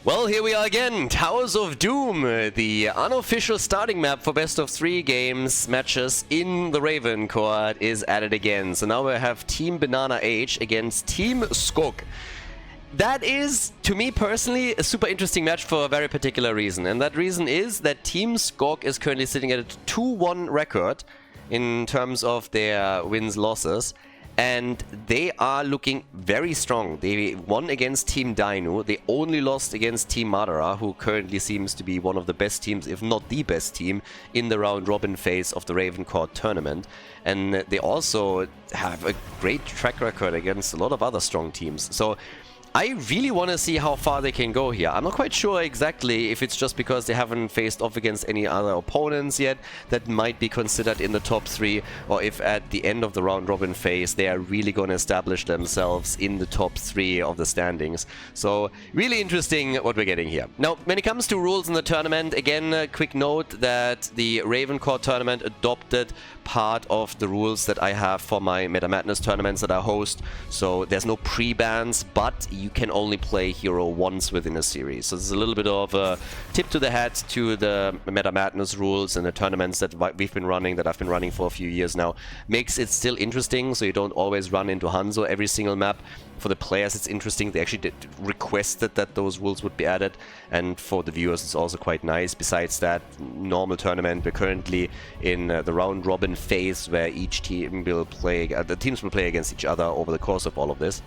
Well, here we are again, Towers of Doom, the unofficial starting map for best of 3 games matches in the RavenCourt is at it again. So now we have Team BananaH against Team Skogh. That is, to me personally, a super interesting match for a very particular reason. And that reason is that Team Skogh is currently sitting at a 2-1 record in terms of their wins-losses. And they are looking very strong. They won against Team Dino. They only lost against Team RavenCourt, who currently seems to be one of the best teams, if not the best team, in the round-robin phase of the RavenCourt tournament. And they also have a great track record against a lot of other strong teams. So I really want to see how far they can go here. I'm not quite sure exactly if it's just because they haven't faced off against any other opponents yet that might be considered in the top 3, or if at the end of the round-robin phase they are really going to establish themselves in the top 3 of the standings. So really interesting what we're getting here. Now, when it comes to rules in the tournament, again, a quick note that the RavenCourt tournament adopted part of the rules that I have for my Meta Madness tournaments that I host. So there's no pre-bans, but you can only play hero once within a series. So this is a little bit of a tip to the hat to the Meta Madness rules and the tournaments that we've been running, that I've been running for a few years now. Makes it still interesting, so you don't always run into Hanzo every single map. For the players, it's interesting. They actually requested that those rules would be added, and for the viewers, it's also quite nice. Besides that normal tournament, we're currently in the round-robin phase where each team will play, the teams will play against each other over the course of all of this.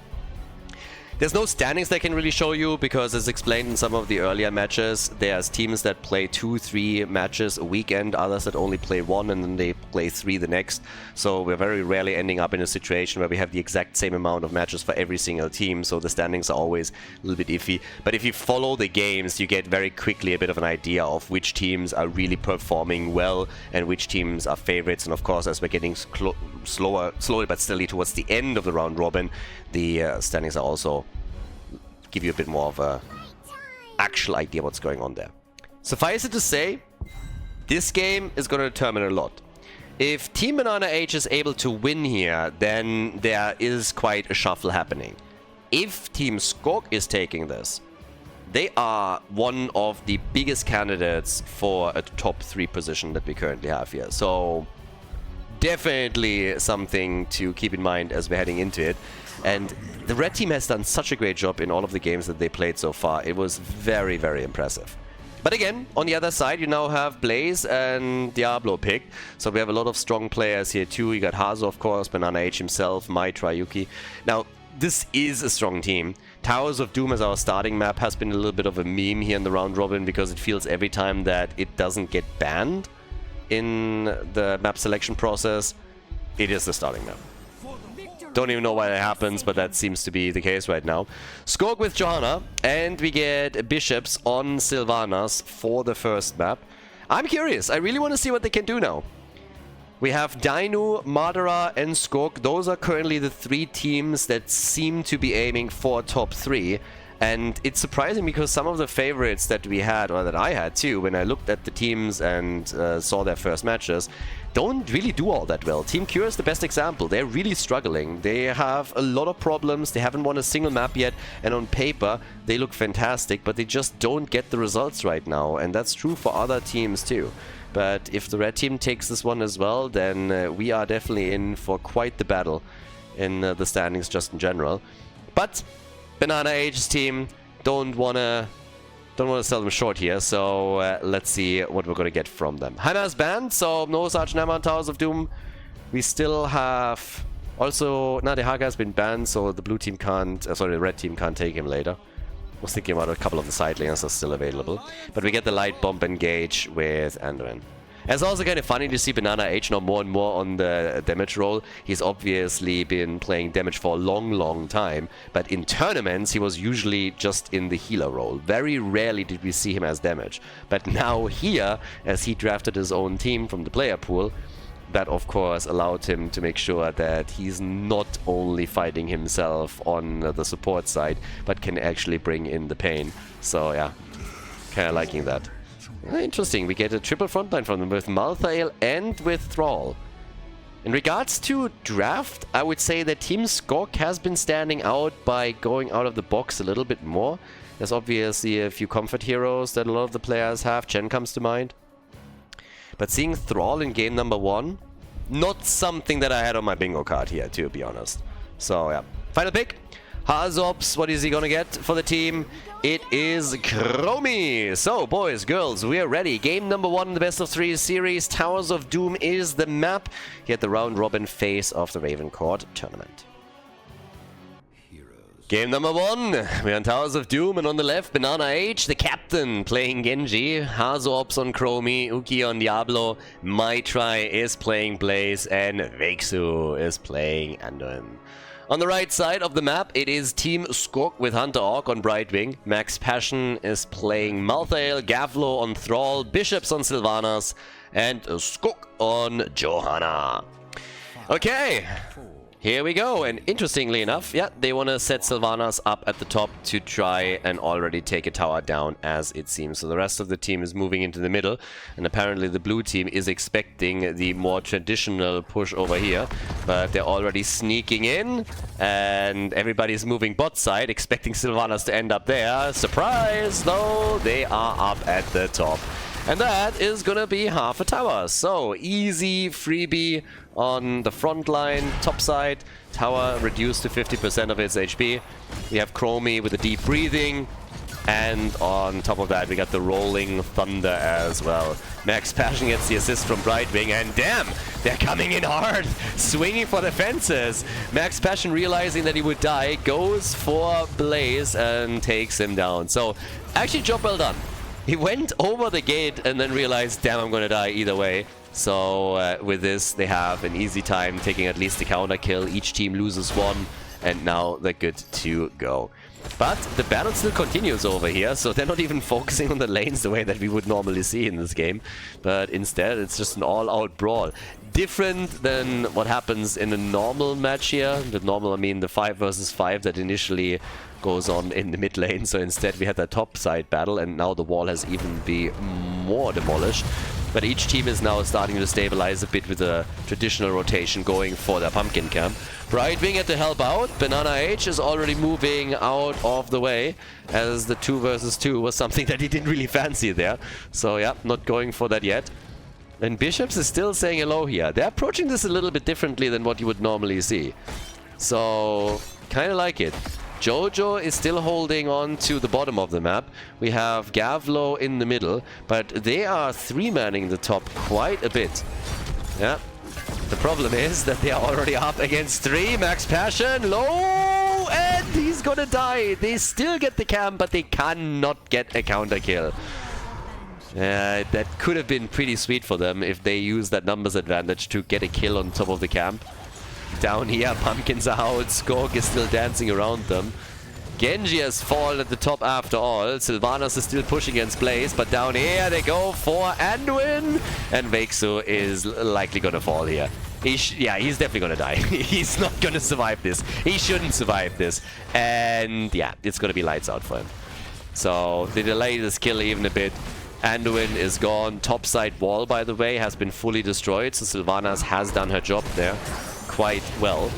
There's no standings they can really show you because, as explained in some of the earlier matches, there's teams that play 2-3 matches a weekend, others that only play 1 and then they play 3 the next. So we're very rarely ending up in a situation where we have the exact same amount of matches for every single team, so the standings are always a little bit iffy. But if you follow the games, you get very quickly a bit of an idea of which teams are really performing well and which teams are favorites. And of course, as we're getting slowly but steadily towards the end of the round robin, the standings are also give you a bit more of a actual idea what's going on there. Suffice it to say, this game is going to determine a lot. If Team BananaH is able to win here, then there is quite a shuffle happening. If Team Skogh is taking this, they are one of the biggest candidates for a top 3 position that we currently have here. So definitely something to keep in mind as we're heading into it. And the red team has done such a great job in all of the games that they played so far. It was very, very impressive. But again, on the other side, you now have Blaze and Diablo picked. So we have a lot of strong players here too. You got Hazo, of course, BananaH himself, Maitra, Yuki. Now, this is a strong team. Towers of Doom as our starting map has been a little bit of a meme here in the round robin because it feels every time that it doesn't get banned in the map selection process, it is the starting map. Don't even know why that happens, but that seems to be the case right now. Skogh with Johanna, and we get Bishops on Sylvanas for the first map. I'm curious. I really want to see what they can do now. We have Dino, RavenCourt, and Skogh. Those are currently the 3 teams that seem to be aiming for top 3. And it's surprising because some of the favorites that we had, or that I had too, when I looked at the teams and saw their first matches, don't really do all that well. Team Cure is the best example. They're really struggling. They have a lot of problems. They haven't won a single map yet. And on paper, they look fantastic, but they just don't get the results right now. And that's true for other teams too. But if the red team takes this one as well, then we are definitely in for quite the battle in the standings just in general. But BananaH's team don't wanna sell them short here, so let's see what we're gonna get from them. Hana's banned, so no Sergeant Hammer on Towers of Doom. We still have also Nadehaga has been banned, so the blue team can't. Sorry, the red team can't take him later. I was thinking about a couple of the side lanes are still available, but we get the light bomb engage with Andren. It's also kind of funny to see BananaH now more and more on the damage role. He's obviously been playing damage for a long, long time, but in tournaments he was usually just in the healer role. Very rarely did we see him as damage. But now here, as he drafted his own team from the player pool, that of course allowed him to make sure that he's not only fighting himself on the support side, but can actually bring in the pain. So yeah, kind of liking that. Interesting, we get a triple frontline from them with Malthael and with Thrall. In regards to draft, I would say that Team Skogh has been standing out by going out of the box a little bit more. There's obviously a few comfort heroes that a lot of the players have. Chen comes to mind. But seeing Thrall in game number 1, not something that I had on my bingo card here, to be honest. So, yeah. Final pick. Hazops, what is he gonna get for the team? It is Chromie. So, boys, girls, we are ready. Game number 1 in the best of 3 series. Towers of Doom is the map. Here at the round-robin phase of the RavenCourt tournament. Game number 1, we're on Towers of Doom, and on the left, BananaH, the captain, playing Genji, Hazops on Chromie, Uki on Diablo, Maitrai is playing Blaze, and Vexu is playing Anduin. On the right side of the map, it is Team Skogh with Hunter Orc on Brightwing, Max Passion is playing Malthael, Gavlo on Thrall, Bishops on Sylvanas, and Skogh on Johanna. Okay. Here we go, and interestingly enough, yeah, they want to set Sylvanas up at the top to try and already take a tower down, as it seems. So the rest of the team is moving into the middle, and apparently the blue team is expecting the more traditional push over here, but they're already sneaking in, and everybody's moving bot side, expecting Sylvanas to end up there. Surprise, though, they are up at the top. And that is gonna be half a tower. So, easy freebie on the front line, top side. Tower reduced to 50% of its HP. We have Chromie with the deep breathing. And on top of that, we got the rolling thunder as well. Max Passion gets the assist from Brightwing, and damn, they're coming in hard, swinging for the fences. Max Passion, realizing that he would die, goes for Blaze and takes him down. So, actually, job well done. He went over the gate and then realized, damn, I'm gonna die either way. So with this, they have an easy time taking at least a counter kill. Each team loses 1, and now they're good to go. But the battle still continues over here, so they're not even focusing on the lanes the way that we would normally see in this game. But instead, it's just an all-out brawl. Different than what happens in a normal match here. With normal, I mean the 5 versus 5 that initially goes on in the mid lane. So instead, we had that top side battle, and now the wall has even been more demolished. But each team is now starting to stabilize a bit with a traditional rotation going for their pumpkin camp. Brightwing had to help out. BananaH is already moving out of the way, as the 2 versus 2 was something that he didn't really fancy there. So yeah, not going for that yet. And Bishops is still saying hello here. They're approaching this a little bit differently than what you would normally see. So, kind of like it. Jojo is still holding on to the bottom of the map. We have Gavlo in the middle, but they are 3-manning the top quite a bit. Yeah. The problem is that they are already up against 3. Max Passion, low, and he's gonna die. They still get the camp, but they cannot get a counter kill. That could have been pretty sweet for them if they use that numbers advantage to get a kill on top of the camp. Down here, pumpkins are out, Skogh is still dancing around them. Genji has fallen at the top after all. Sylvanas is still pushing against Blaze, but down here they go for Anduin. And Vexu is likely gonna fall here. Yeah, he's definitely gonna die. He's not gonna survive this. He shouldn't survive this. And yeah, it's gonna be lights out for him. So they delay this kill even a bit. Anduin is gone. Topside wall, by the way, has been fully destroyed, so Sylvanas has done her job there quite well.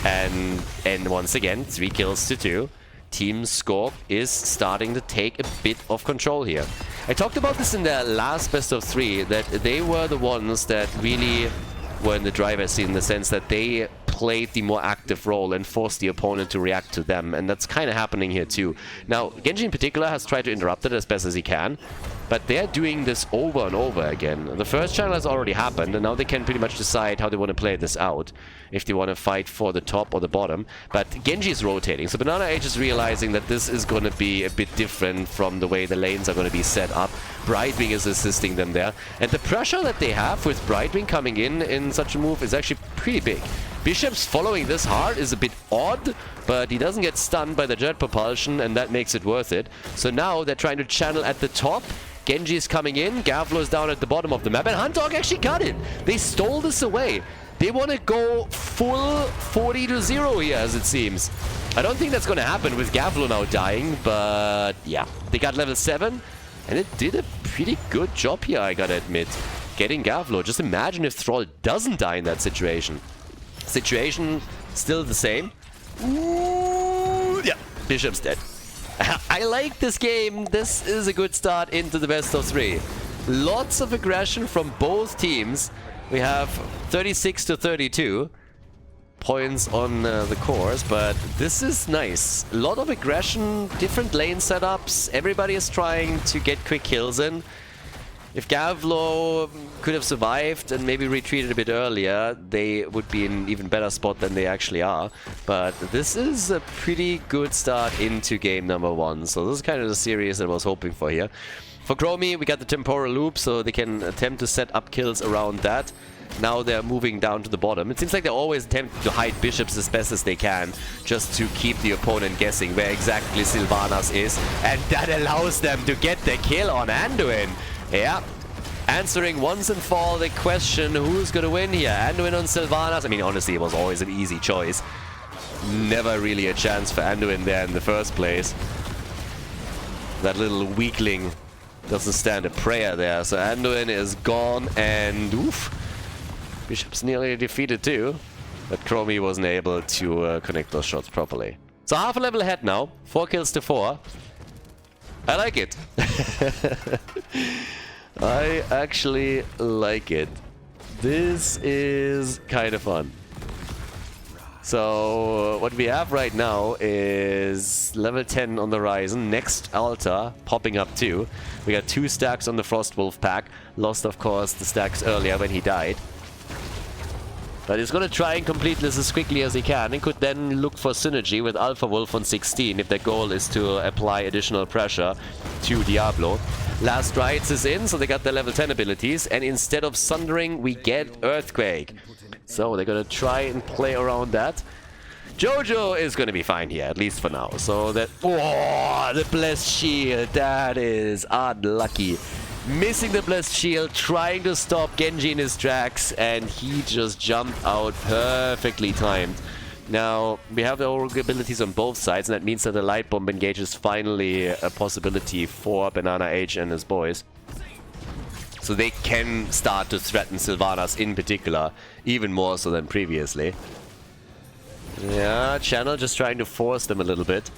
And once again, 3 kills to 2. Team Skogh is starting to take a bit of control here. I talked about this in the last best of 3, that they were the ones that really were in the driver's seat, in the sense that they played the more active role and forced the opponent to react to them, and that's kind of happening here too. Now, Genji in particular has tried to interrupt it as best as he can, but they're doing this over and over again. The first channel has already happened, and now they can pretty much decide how they want to play this out, if they want to fight for the top or the bottom. But Genji is rotating, so BananaH is realizing that this is going to be a bit different from the way the lanes are going to be set up. Brightwing is assisting them there, and the pressure that they have with Brightwing coming in such a move is actually pretty big. Bishop's following this hard is a bit odd, but he doesn't get stunned by the jet propulsion, and that makes it worth it. So now they're trying to channel at the top. Genji is coming in, Gavlo is down at the bottom of the map, and Hunter actually got it. They stole this away. They want to go full 40-0 here, as it seems. I don't think that's going to happen with Gavlo now dying, but yeah. They got level 7, and it did a pretty good job here, I gotta admit. Getting Gavlo. Just imagine if Thrall doesn't die in that situation. Situation still the same. Ooh, yeah, Bishop's dead. I like this game. This is a good start into the best of 3. Lots of aggression from both teams. We have 36 to 32 points on the course, but this is nice. A lot of aggression, different lane setups. Everybody is trying to get quick kills in. If Gavlo could have survived and maybe retreated a bit earlier, they would be in an even better spot than they actually are. But this is a pretty good start into game number 1. So this is kind of the series that I was hoping for here. For Chromie, we got the temporal loop, so they can attempt to set up kills around that. Now they're moving down to the bottom. It seems like they're always attempting to hide bishops as best as they can, just to keep the opponent guessing where exactly Sylvanas is. And that allows them to get the kill on Anduin. Yeah. Answering once and for all the question, who's going to win here? Anduin on Sylvanas? I mean, honestly, it was always an easy choice. Never really a chance for Anduin there in the first place. That little weakling doesn't stand a prayer there. So Anduin is gone, and oof. Bishop's nearly defeated too. But Chromie wasn't able to connect those shots properly. So half a level ahead now. 4 kills to 4. I like it. I actually like it. This is kind of fun. So what we have right now is level 10 on the horizon. Next altar popping up too. We got 2 stacks on the Frostwolf pack. Lost, of course, the stacks earlier when he died. But he's going to try and complete this as quickly as he can, and could then look for synergy with Alpha Wolf on 16 if their goal is to apply additional pressure to Diablo. Last Rites is in, so they got their level 10 abilities, and instead of Sundering, we get Earthquake. So they're going to try and play around that. Jojo is going to be fine here, at least for now. So that... Oh, the Blessed Shield, that is unlucky. Missing the Blessed Shield, trying to stop Genji in his tracks, and he just jumped out perfectly timed. Now, we have the Auric abilities on both sides, and that means that the Light Bomb engage is finally a possibility for BananaH and his boys. So they can start to threaten Sylvanas in particular, even more so than previously. Yeah, Channel just trying to force them a little bit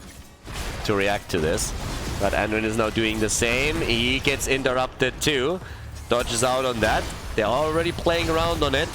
to react to this. But Anduin is now doing the same. He gets interrupted too. Dodges out on that. They're already playing around on it.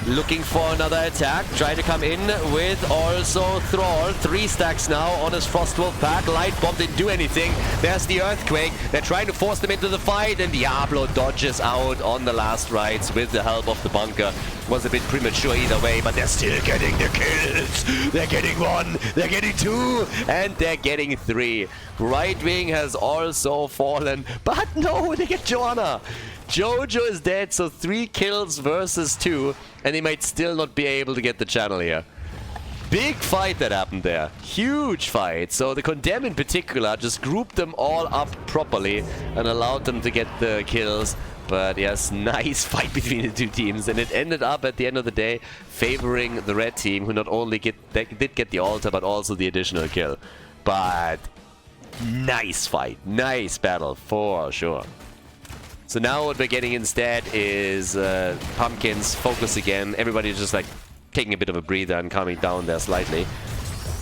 Looking for another attack. Trying to come in with also Thrall. 3 stacks now on his Frostwolf pack. Light Bomb didn't do anything. There's the Earthquake. They're trying to force them into the fight, and Diablo dodges out on the last rights with the help of the bunker. Was a bit premature either way, but they're still getting the kills. They're getting 1, they're getting 2, and they're getting 3. Right Wing has also fallen, but no, they get Joanna. Jojo is dead, so 3 kills versus 2, and they might still not be able to get the channel here. Big fight that happened there. Huge fight. So the Condemn in particular just grouped them all up properly and allowed them to get the kills. But yes, nice fight between the 2 teams, and it ended up at the end of the day favoring the red team, who not only did get the altar but also the additional kill. But nice fight, nice battle for sure. So now what we're getting instead is Pumpkin's focus again. Everybody's just like taking a bit of a breather and calming down there slightly.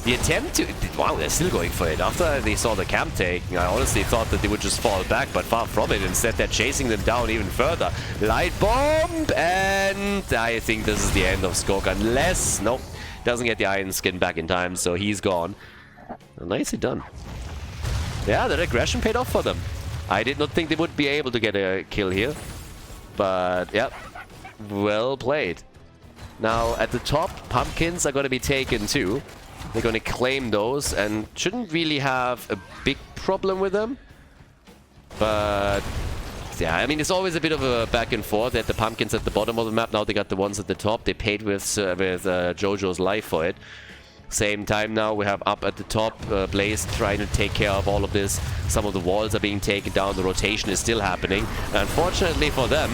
The attempt to... Wow, they're still going for it. After they saw the camp take, I honestly thought that they would just fall back, but far from it. Instead, they're chasing them down even further. Light Bomb! And I think this is the end of Skogh, unless... Nope, doesn't get the Iron Skin back in time, so he's gone. Nicely done. Yeah, that aggression paid off for them. I did not think they would be able to get a kill here. But, yeah, well played. Now, at the top, Pumpkins are going to be taken too. They're going to claim those and shouldn't really have a big problem with them. But, yeah, I mean, it's always a bit of a back and forth. They had the Pumpkins at the bottom of the map, now they got the ones at the top. They paid with Jojo's life for it. Same time now, we have up at the top, Blaze trying to take care of all of this. Some of the walls are being taken down, the rotation is still happening. Unfortunately for them,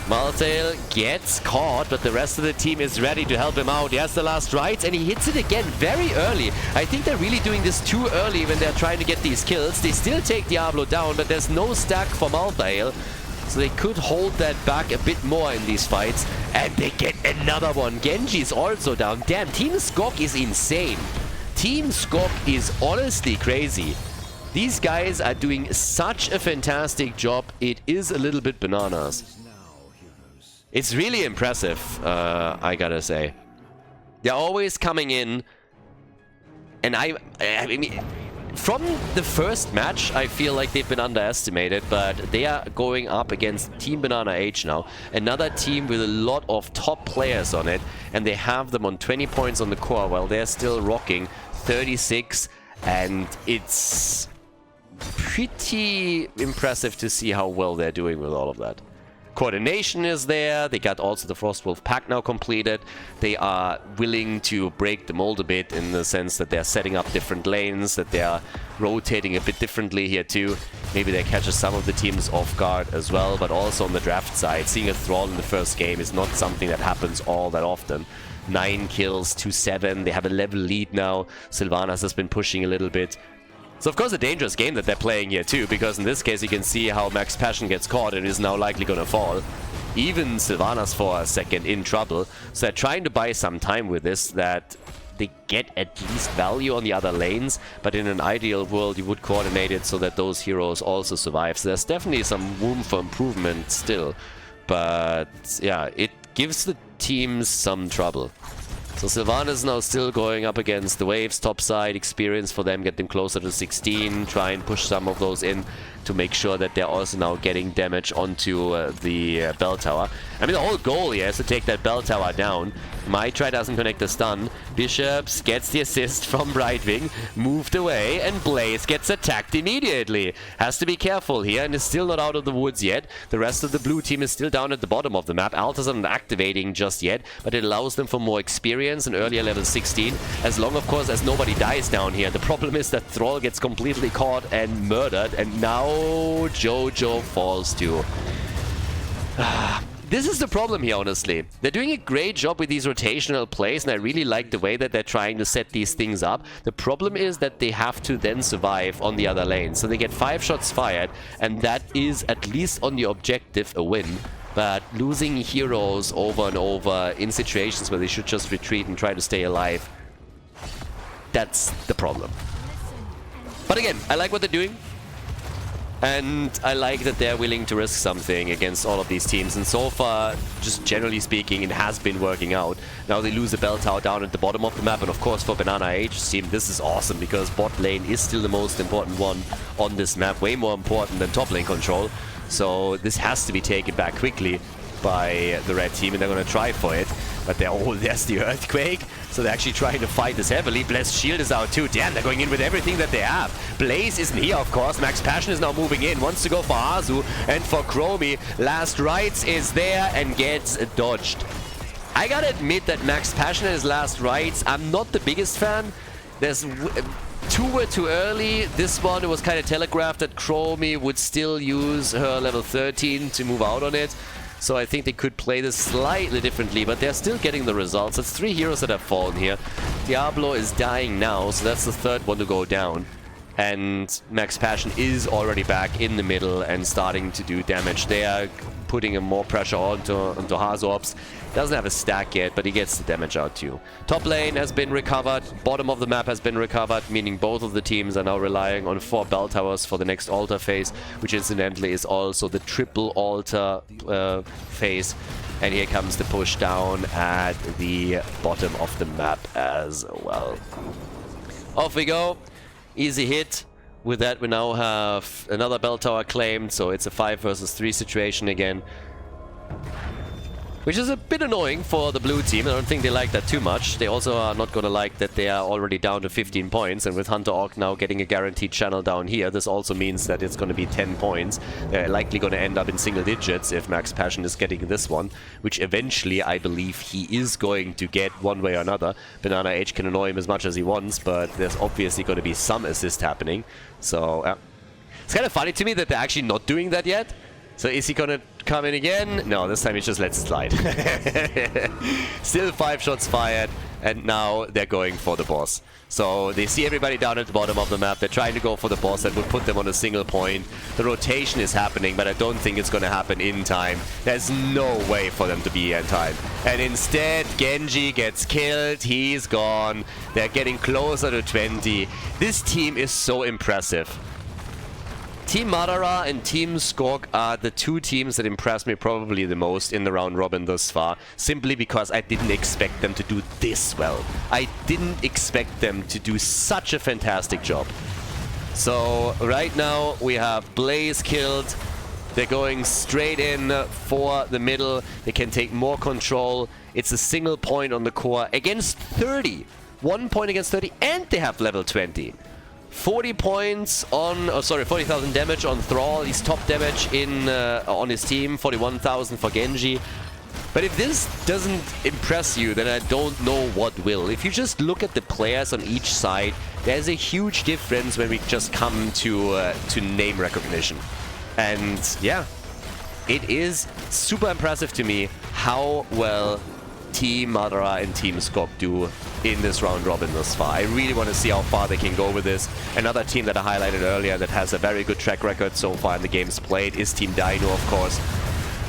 Maltail gets caught, but the rest of the team is ready to help him out. He has the last rights, and he hits it again very early. I think they're really doing this too early when they're trying to get these kills. They still take Diablo down, but there's no stack for Maltail. So they could hold that back a bit more in these fights. And they get another one. Genji is also down. Damn, Team Skogh is insane. Team Skogh is honestly crazy. These guys are doing such a fantastic job. It is a little bit bananas. It's really impressive, I gotta say. They're always coming in, and I mean, from the first match, I feel like they've been underestimated, but they are going up against Team BananaH now, another team with a lot of top players on it, and they have them on 20 points on the core while they're still rocking 36, and it's pretty impressive to see how well they're doing with all of that. Coordination is there. They got also the Frostwolf pack now completed. They are willing to break the mold a bit in the sense that they're setting up different lanes, that they are rotating a bit differently here too. Maybe they catch some of the teams off guard as well, but also on the draft side, seeing a Thrall in the first game is not something that happens all that often. 9 kills to 7. They have a level lead now. Sylvanas has been pushing a little bit. So of course a dangerous game that they're playing here too, because in this case you can see how Max Passion gets caught and is now likely gonna fall. Even Sylvanas for a second in trouble. So they're trying to buy some time with this, that they get at least value on the other lanes, but in an ideal world you would coordinate it so that those heroes also survive. So there's definitely some room for improvement still. But yeah, it gives the teams some trouble. So Sylvanas is now still going up against the waves, top side, experience for them, get them closer to 16, try and push some of those in to make sure that they're also now getting damage onto the bell tower. I mean, the whole goal here is to take that bell tower down. Maitri doesn't connect the stun. Bishops gets the assist from Brightwing, moved away, and Blaze gets attacked immediately. Has to be careful here and is still not out of the woods yet. The rest of the blue team is still down at the bottom of the map. Alters aren't activating just yet, but it allows them for more experience and earlier level 16, as long, of course, as nobody dies down here. The problem is that Thrall gets completely caught and murdered, and now Jojo falls too. This is the problem here, honestly. They're doing a great job with these rotational plays, and I really like the way that they're trying to set these things up. The problem is that they have to then survive on the other lane. So they get 5 shots fired, and that is, at least on the objective, a win. But losing heroes over and over in situations where they should just retreat and try to stay alive, that's the problem. But again, I like what they're doing. And I like that they're willing to risk something against all of these teams. And so far, just generally speaking, it has been working out. Now they lose a bell tower down at the bottom of the map. And of course, for BananaH's team, this is awesome, because bot lane is still the most important one on this map. Way more important than top lane control. So this has to be taken back quickly by the red team, and they're going to try for it. But they're, oh, there's the Earthquake. So they're actually trying to fight this heavily. Blessed Shield is out too. Damn, they're going in with everything that they have. Blaze isn't here, of course. Max Passion is now moving in. Wants to go for Azu and for Chromie. Last Rites is there and gets dodged. I gotta admit that Max Passion and his Last Rites, I'm not the biggest fan. There's... 2 were too early. This one, it was kind of telegraphed that Chromie would still use her level 13 to move out on it. So I think they could play this slightly differently, but they're still getting the results. It's 3 heroes that have fallen here. Diablo is dying now, so that's the 3rd one to go down. And Max Passion is already back in the middle and starting to do damage. They are putting more pressure onto Hazorps. Doesn't have a stack yet, but he gets the damage out too. Top lane has been recovered. Bottom of the map has been recovered, meaning both of the teams are now relying on 4 bell towers for the next altar phase, which incidentally is also the triple altar phase. And here comes the push down at the bottom of the map as well. Off we go. Easy hit. With that, we now have another bell tower claimed, so it's a 5 versus 3 situation again. Which is a bit annoying for the blue team. I don't think they like that too much. They also are not going to like that they are already down to 15 points. And with Hunter Orc now getting a guaranteed channel down here, this also means that it's going to be 10 points. They're likely going to end up in single digits if Max Passion is getting this one. Which eventually, I believe, he is going to get one way or another. BananaH can annoy him as much as he wants, but there's obviously going to be some assist happening. So, it's kind of funny to me that they're actually not doing that yet. So is he gonna come in again? No, this time he just lets it slide. Still 5 shots fired, and now they're going for the boss. So they see everybody down at the bottom of the map. They're trying to go for the boss that would put them on a single point. The rotation is happening, but I don't think it's gonna happen in time. There's no way for them to be in time. And instead, Genji gets killed. He's gone. They're getting closer to 20. This team is so impressive. Team Madara and Team Skogh are the two teams that impressed me probably the most in the round robin thus far, simply because I didn't expect them to do this well. I didn't expect them to do such a fantastic job. So right now we have Blaze killed. They're going straight in for the middle. They can take more control. It's a single point on the core against 30. 1 point against 30, and they have level 20. 40 points on, 40,000 damage on Thrall. He's top damage in on his team. 41,000 for Genji. But if this doesn't impress you, then I don't know what will. If you just look at the players on each side, there's a huge difference when we just come to name recognition. And yeah, it is super impressive to me how well Team Madara and Team Skogh do in this round robin thus far. I really want to see how far they can go with this. Another team that I highlighted earlier that has a very good track record so far in the games played is Team Dino, of course.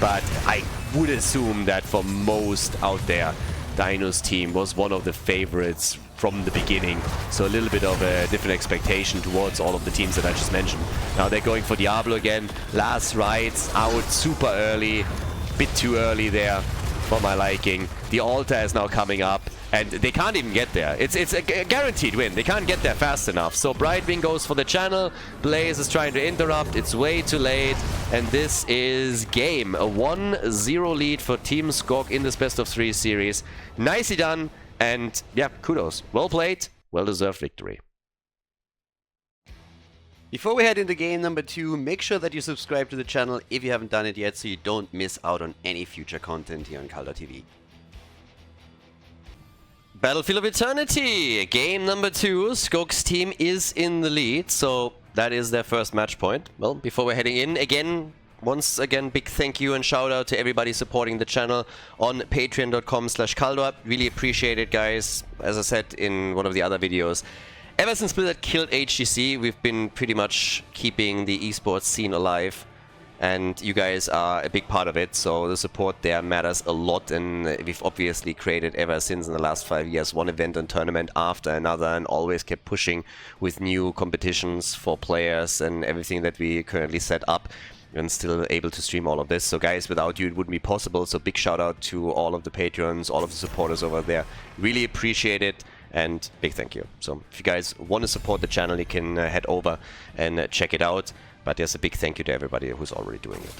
But I would assume that for most out there, Dino's team was one of the favorites from the beginning. So a little bit of a different expectation towards all of the teams that I just mentioned. Now they're going for Diablo again. Last rights out super early. Bit too early there for my liking. The altar is now coming up, and they can't even get there. It's a guaranteed win. They can't get there fast enough. So Brightwing goes for the channel. Blaze is trying to interrupt. It's way too late. And this is game. A 1-0 lead for Team Skogh in this best of 3 series. Nicely done. And yeah, kudos. Well played. Well-deserved victory. Before we head into game number 2, make sure that you subscribe to the channel if you haven't done it yet, so you don't miss out on any future content here on Khaldor TV. Battlefield of Eternity, game number 2. Skogh's team is in the lead, so that is their first match point. Well, before we're heading in, once again, big thank you and shout out to everybody supporting the channel on patreon.com/Khaldor. Really appreciate it, guys. As I said in one of the other videos, ever since Blizzard killed HGC, we've been pretty much keeping the esports scene alive. And you guys are a big part of it, so the support there matters a lot, and we've obviously created ever since in the last 5 years one event and tournament after another, and always kept pushing with new competitions for players and everything that we currently set up, and still able to stream all of this. So guys, without you it wouldn't be possible, so big shout out to all of the Patreons, all of the supporters over there. Really appreciate it, and big thank you. So if you guys want to support the channel, you can head over and check it out. But there's a big thank you to everybody who's already doing it.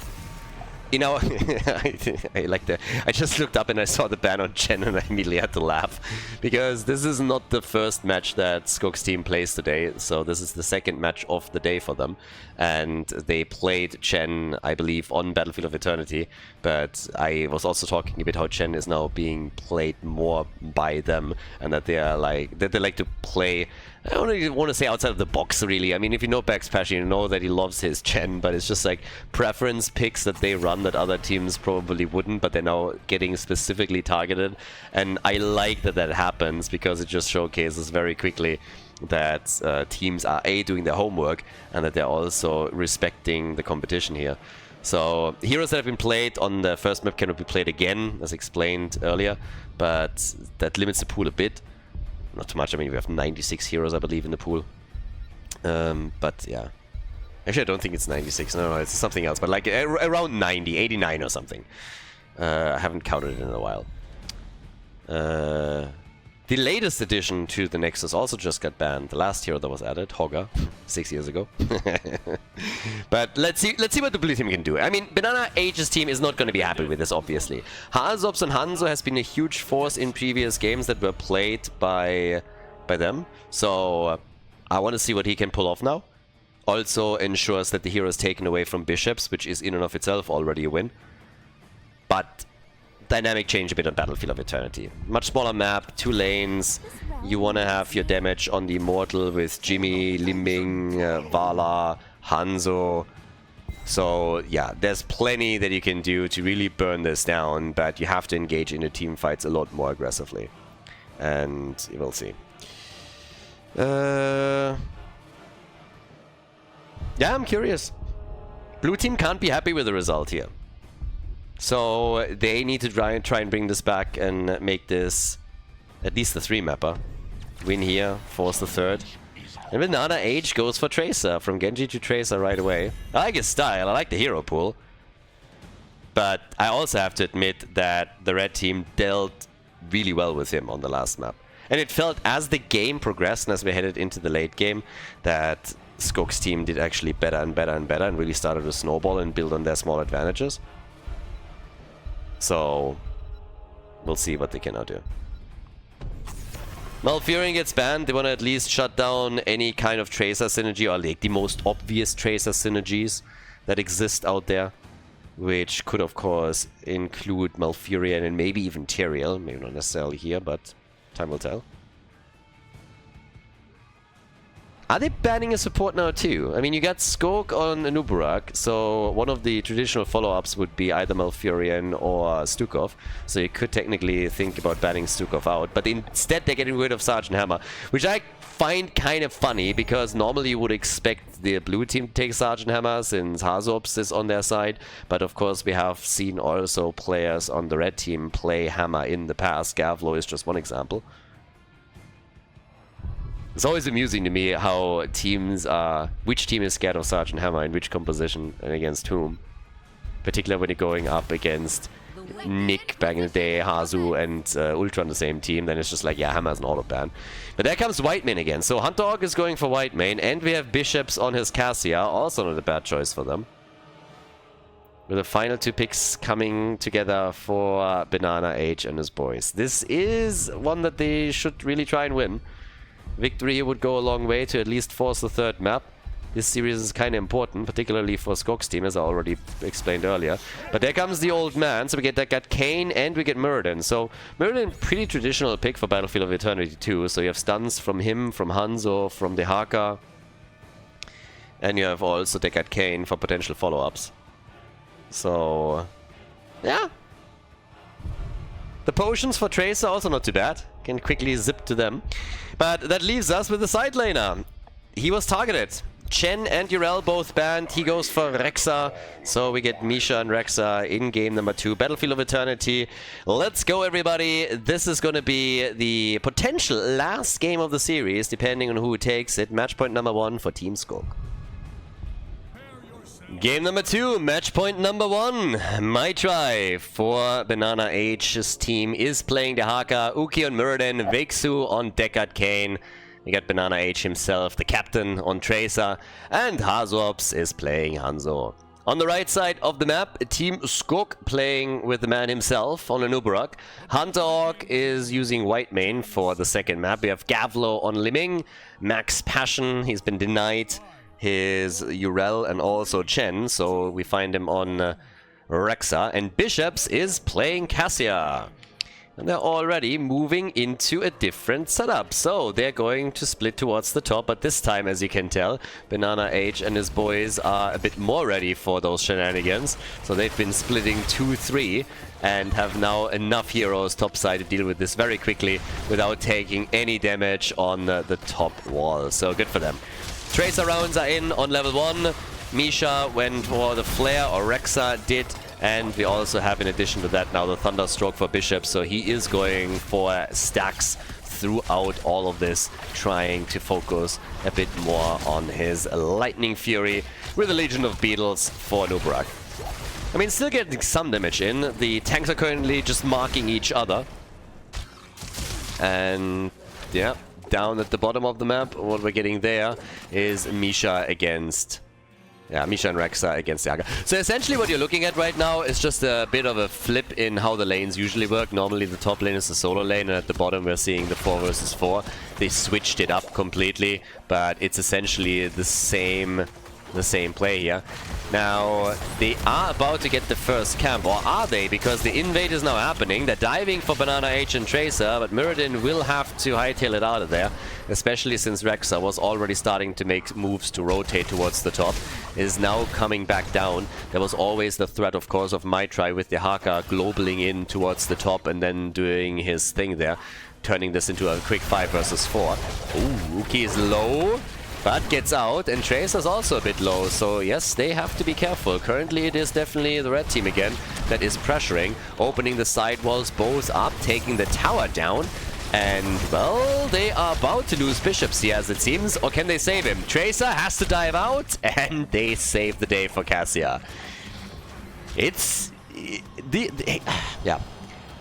You know, I just looked up and I saw the ban on Chen and I immediately had to laugh. Because this is not the first match that Skogh's team plays today. So this is the second match of the day for them. And they played Chen, I believe, on Battlefield of Eternity. But I was also talking a bit how Chen is now being played more by them. And that they are like, that they like to play, I don't really want to say outside of the box, really. I mean, if you know Beck's passion, you know that he loves his Chen, but it's just like preference picks that they run that other teams probably wouldn't, but they're now getting specifically targeted. And I like that that happens, because it just showcases very quickly that teams are doing their homework, and that they're also respecting the competition here. So heroes that have been played on the first map cannot be played again, as explained earlier, but that limits the pool a bit. Not too much. I mean, we have 96 heroes, I believe, in the pool. But yeah. Actually, I don't think it's 96. No, it's something else. But like around 90, 89 or something. I haven't counted it in a while. The latest addition to the Nexus also just got banned. The last hero that was added, Hogger, 6 years ago. But let's see what the blue team can do. I mean, BananaH's team is not going to be happy with this, obviously. Hazops and Hanzo has been a huge force in previous games that were played by them. So I want to see what he can pull off now. Also ensures that the hero is taken away from bishops, which is in and of itself already a win. But dynamic change a bit on Battlefield of Eternity. Much smaller map, 2 lanes. You want to have your damage on the Immortal with Jimmy, Limbing, Vala, Hanzo. So yeah, there's plenty that you can do to really burn this down, but you have to engage in the team fights a lot more aggressively. And you will see. Yeah, I'm curious. Blue team can't be happy with the result here. So they need to try and bring this back and make this at least the 3-mapper. Win here, force the 3rd. And BananaH goes for Tracer, from Genji to Tracer right away. I like his style, I like the hero pool. But I also have to admit that the red team dealt really well with him on the last map. And it felt as the game progressed and as we headed into the late game that Skogh's team did actually better and better and better and really started to snowball and build on their small advantages. So we'll see what they can now do. Malfurion gets banned. They want to at least shut down any kind of Tracer synergy, or like the most obvious Tracer synergies that exist out there, which could of course include Malfurion and maybe even Tyrael. Maybe not necessarily here, but time will tell. Are they banning a support now too? I mean, you got Skogh on Nuburak, so one of the traditional follow-ups would be either Malfurion or Stukov. So you could technically think about banning Stukov out, but instead they're getting rid of Sergeant Hammer, which I find kind of funny, because normally you would expect the blue team to take Sergeant Hammer since Hazops is on their side, but of course we have seen also players on the red team play Hammer in the past. Gavlo is just one example. It's always amusing to me how teams are, which team is scared of Sergeant Hammer in which composition and against whom. Particularly when you're going up against Nick back in the day, Hazu and Ultra on the same team, then it's just like, yeah, Hammer's an auto ban. But there comes Whitemane again. So Hunter is going for Whitemane, and we have Bishops on his Cassia, also not a bad choice for them. With the final two picks coming together for BananaH and his boys. This is one that they should really try and win. Victory would go a long way to at least force the third map. This series is kind of important, particularly for Skogh's team, as I already explained earlier. But there comes the old man, so we got Kayn and we get Muradin. So Muradin, pretty traditional pick for Battlefield of Eternity 2. So you have stuns from him, from Hanzo, from the Haka. And you have also the Kayn for potential follow-ups. So, yeah. The potions for Tracer also not too bad. Can quickly zip to them. But that leaves us with the side laner. He was targeted. Chen and Yrel both banned. He goes for Rexa. So we get Misha and Rexa in game number 2. Battlefield of Eternity. Let's go, everybody. This is going to be the potential last game of the series, depending on who takes it. Match point number 1 for Team Skogh. Game number 2, match point number 1. My try for BananaH's team is playing the Haka, Uki on Muradin, Vexu on Deckard Kayn. We got BananaH himself, the captain, on Tracer, and Hazops is playing Hanzo. On the right side of the map, Team Skogh playing with the man himself on Nuburak. Hunter is using Whitemane for the second map. We have Gavlo on Liming, Max Passion, he's been denied his Yrel and also Chen, so we find him on Rexa. And Bishops is playing Cassia. And they're already moving into a different setup. So they're going to split towards the top, but this time, as you can tell, BananaH and his boys are a bit more ready for those shenanigans. So they've been splitting 2-3 and have now enough heroes topside to deal with this very quickly without taking any damage on the top wall. So good for them. Tracer rounds are in on level 1. Misha went for the flare, or Rexa did. And we also have, in addition to that, now the Thunderstroke for Bishop. So he is going for stacks throughout all of this, trying to focus a bit more on his Lightning Fury with the Legion of Beetles for Nuburak. I mean, still getting some damage in. The tanks are currently just marking each other. And yeah, down at the bottom of the map, what we're getting there is Misha against... yeah, Misha and Rexa against Yaga. So essentially what you're looking at right now is just a bit of a flip in how the lanes usually work. Normally the top lane is the solo lane, and at the bottom we're seeing the 4 versus 4. They switched it up completely, but it's essentially the same play here. Now, they are about to get the first camp, or are they? Because the invade is now happening. They're diving for BananaH and Tracer, but Muradin will have to hightail it out of there, especially since Rexa was already starting to make moves to rotate towards the top, is now coming back down. There was always the threat, of course, of my try with the Haka globaling in towards the top and then doing his thing there, turning this into a quick 5 versus 4. Ooh, Uki is low, but gets out, and Tracer's also a bit low, so yes, they have to be careful. Currently it is definitely the red team again that is pressuring, opening the side walls both up, taking the tower down, And, well, they are about to lose bishops here, as it seems. Or can they save him? Tracer has to dive out, and they save the day for Cassia. It's... yeah.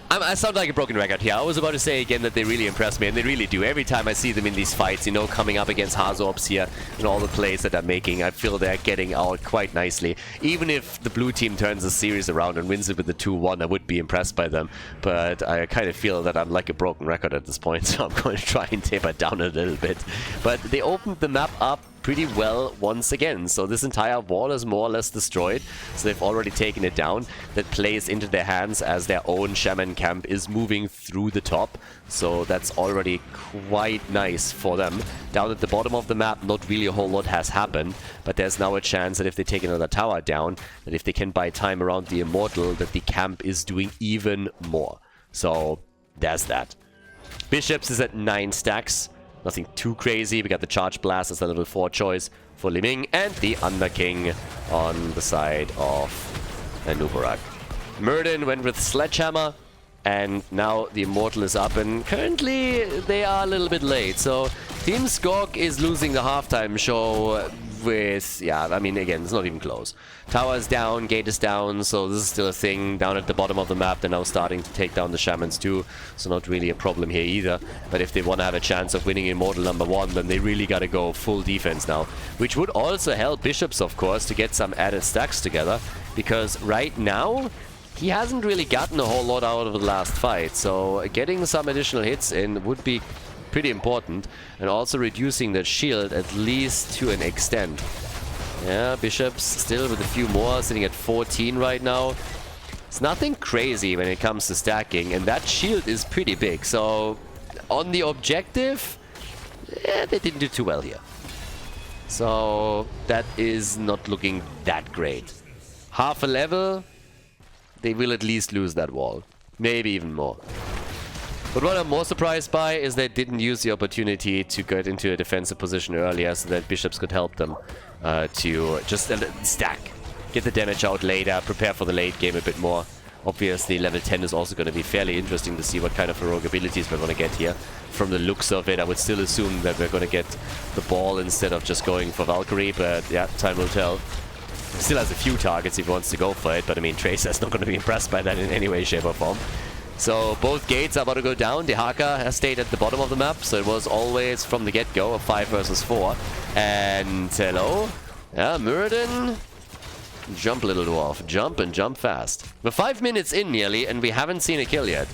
I sound like a broken record here. I was about to say again that they really impress me, and they really do. Every time I see them in these fights, you know, coming up against Hazorps here, and all the plays that they're making, I feel they're getting out quite nicely. Even if the blue team turns the series around and wins it with the 2-1, I would be impressed by them. But I kind of feel that I'm like a broken record at this point, so I'm going to try and taper it down a little bit. But they opened the map up pretty well once again. So this entire wall is more or less destroyed. So they've already taken it down. That plays into their hands as their own shaman camp is moving through the top. So that's already quite nice for them. Down at the bottom of the map, not really a whole lot has happened. But there's now a chance that if they take another tower down, that if they can buy time around the Immortal, that the camp is doing even more. So there's that. Bishops is at 9 stacks. Nothing too crazy. We got the Charge Blast as a level 4 choice for Li Ming, and the Underking on the side of Nubarak. Murden went with Sledgehammer, and now the Immortal is up, and currently they are a little bit late. So Team Skogh is losing the halftime show with, yeah, I mean, again, it's not even close. Tower is down, gate is down, so this is still a thing. Down at the bottom of the map, they're now starting to take down the Shamans too, so not really a problem here either. But if they want to have a chance of winning Immortal number 1, then they really got to go full defense now. Which would also help Bishops, of course, to get some added stacks together, because right now, he hasn't really gotten a whole lot out of the last fight, so getting some additional hits in would be pretty important, and also reducing the shield at least to an extent. Yeah, Bishops still with a few more, sitting at 14 right now. It's nothing crazy when it comes to stacking, and that shield is pretty big, so on the objective, they didn't do too well here. So that is not looking that great. Half a level, they will at least lose that wall. Maybe even more. But what I'm more surprised by is they didn't use the opportunity to get into a defensive position earlier so that Bishops could help them to just stack. Get the damage out later, prepare for the late game a bit more. Obviously, level 10 is also going to be fairly interesting to see what kind of heroic abilities we're going to get here. From the looks of it, I would still assume that we're going to get the ball instead of just going for Valkyrie, but yeah, time will tell. Still has a few targets if he wants to go for it, but I mean, Tracer's not going to be impressed by that in any way, shape or form. So both gates are about to go down. The Haka has stayed at the bottom of the map, so it was always from the get-go a 5 versus 4. And hello? Yeah, Muradin. Jump, little dwarf. Jump and jump fast. We're 5 minutes in nearly, and we haven't seen a kill yet.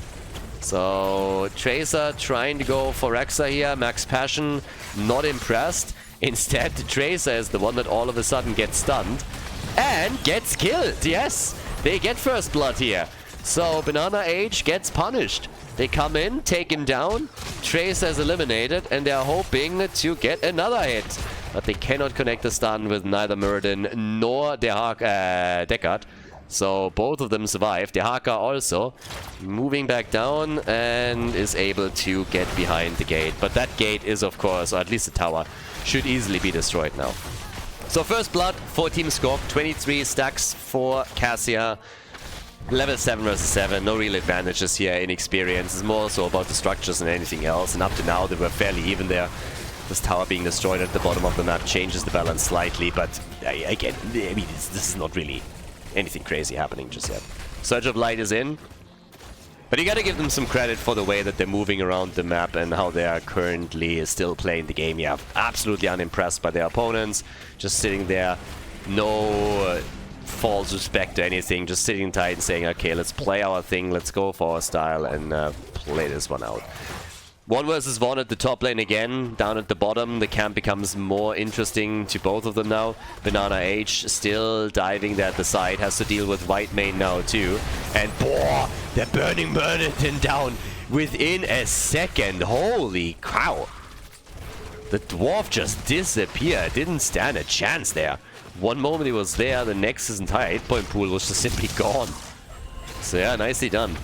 So Tracer trying to go for Rexa here. Max Passion not impressed. Instead, Tracer is the one that all of a sudden gets stunned and gets killed. Yes, they get first blood here. So BananaH gets punished. They come in, take him down. Tracer is eliminated, and they're hoping to get another hit. But they cannot connect the stun with neither Muradin nor Deckard. So both of them survive. The Haka also moving back down and is able to get behind the gate. But that gate is, of course, or at least the tower, should easily be destroyed now. So first blood for Team Skogh. 23 stacks for Cassia. Level 7 versus 7, no real advantages here in experience. It's more so about the structures than anything else. And up to now, they were fairly even there. This tower being destroyed at the bottom of the map changes the balance slightly. But again, I mean, this is not really anything crazy happening just yet. Surge of Light is in. But you gotta give them some credit for the way that they're moving around the map and how they are currently still playing the game. Yeah, absolutely unimpressed by their opponents. Just sitting there, no false respect to anything, just sitting tight and saying, okay, let's play our thing, let's go for our style and play this one out. 1 versus 1 at the top lane again. Down at the bottom, the camp becomes more interesting to both of them now. BananaH still diving there at the side, has to deal with white main now too. And boah, they're burning Murden down within a second. Holy cow. The dwarf just disappeared, didn't stand a chance there. One moment he was there, the next his entire hit point pool was just simply gone. So yeah, nicely done.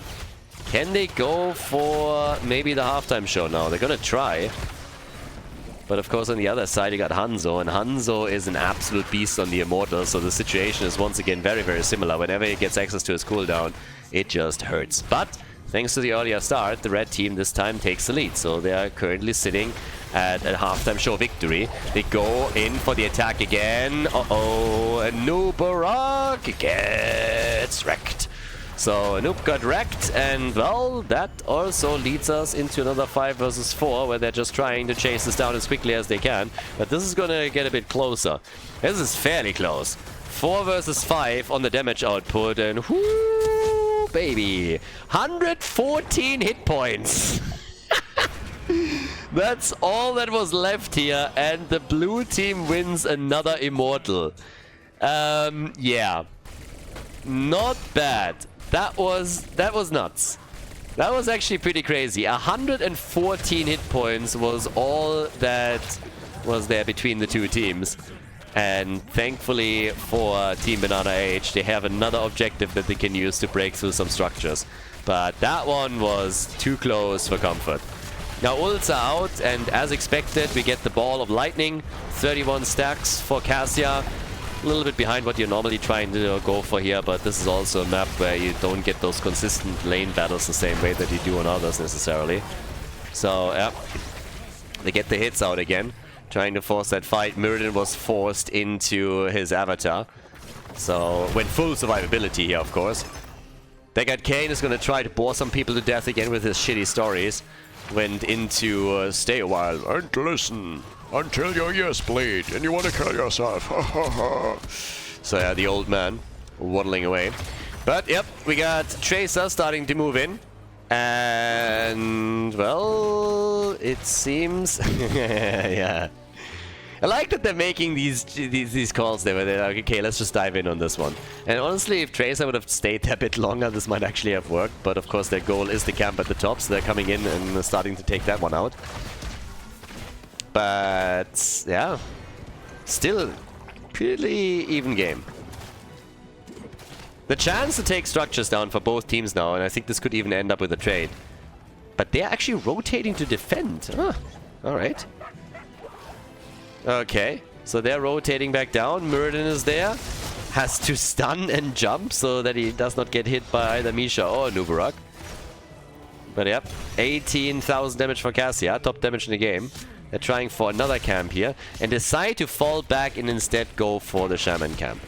Can they go for maybe the halftime show now? They're gonna try. But of course on the other side you got Hanzo, and Hanzo is an absolute beast on the Immortal, so the situation is once again very, very similar. Whenever he gets access to his cooldown, it just hurts. But thanks to the earlier start, the red team this time takes the lead. So they are currently sitting at a halftime show victory. They go in for the attack again. Uh-oh, and Nubarak gets wrecked. So Noob got wrecked, and well, that also leads us into another 5 versus 4, where they're just trying to chase this down as quickly as they can. But this is gonna get a bit closer. This is fairly close. 4 versus 5 on the damage output, and whoo, baby, 114 hit points. That's all that was left here, and the blue team wins another Immortal. Yeah, not bad. That was nuts. That was actually pretty crazy. 114 hit points was all that was there between the two teams. And thankfully for Team BananaH, they have another objective that they can use to break through some structures. But that one was too close for comfort. Now ults are out, and as expected, we get the Ball of Lightning. 31 stacks for Cassia. A little bit behind what you're normally trying to go for here, but this is also a map where you don't get those consistent lane battles the same way that you do on others necessarily. So, yeah, they get the hits out again, trying to force that fight. Mirrodin was forced into his avatar, so went full survivability here, of course. Deckard Kane is going to try to bore some people to death again with his shitty stories. Went into stay a while and listen until your ears bleed and you want to kill yourself. So yeah, the old man waddling away. But yep, we got Tracer starting to move in. And well, it seems yeah. I like that they're making these calls there where they're like, okay, let's just dive in on this one. And honestly, if Tracer would have stayed there a bit longer, this might actually have worked. But of course, their goal is the camp at the top, so they're coming in and starting to take that one out. But yeah, still pretty even game. The chance to take structures down for both teams now, and I think this could even end up with a trade. But they're actually rotating to defend. Ah, alright. Okay, so they're rotating back down. Mirrodin is there. Has to stun and jump so that he does not get hit by either Misha or Nubarak. But yep, 18,000 damage for Cassia, top damage in the game. They're trying for another camp here and decide to fall back and instead go for the Shaman camp.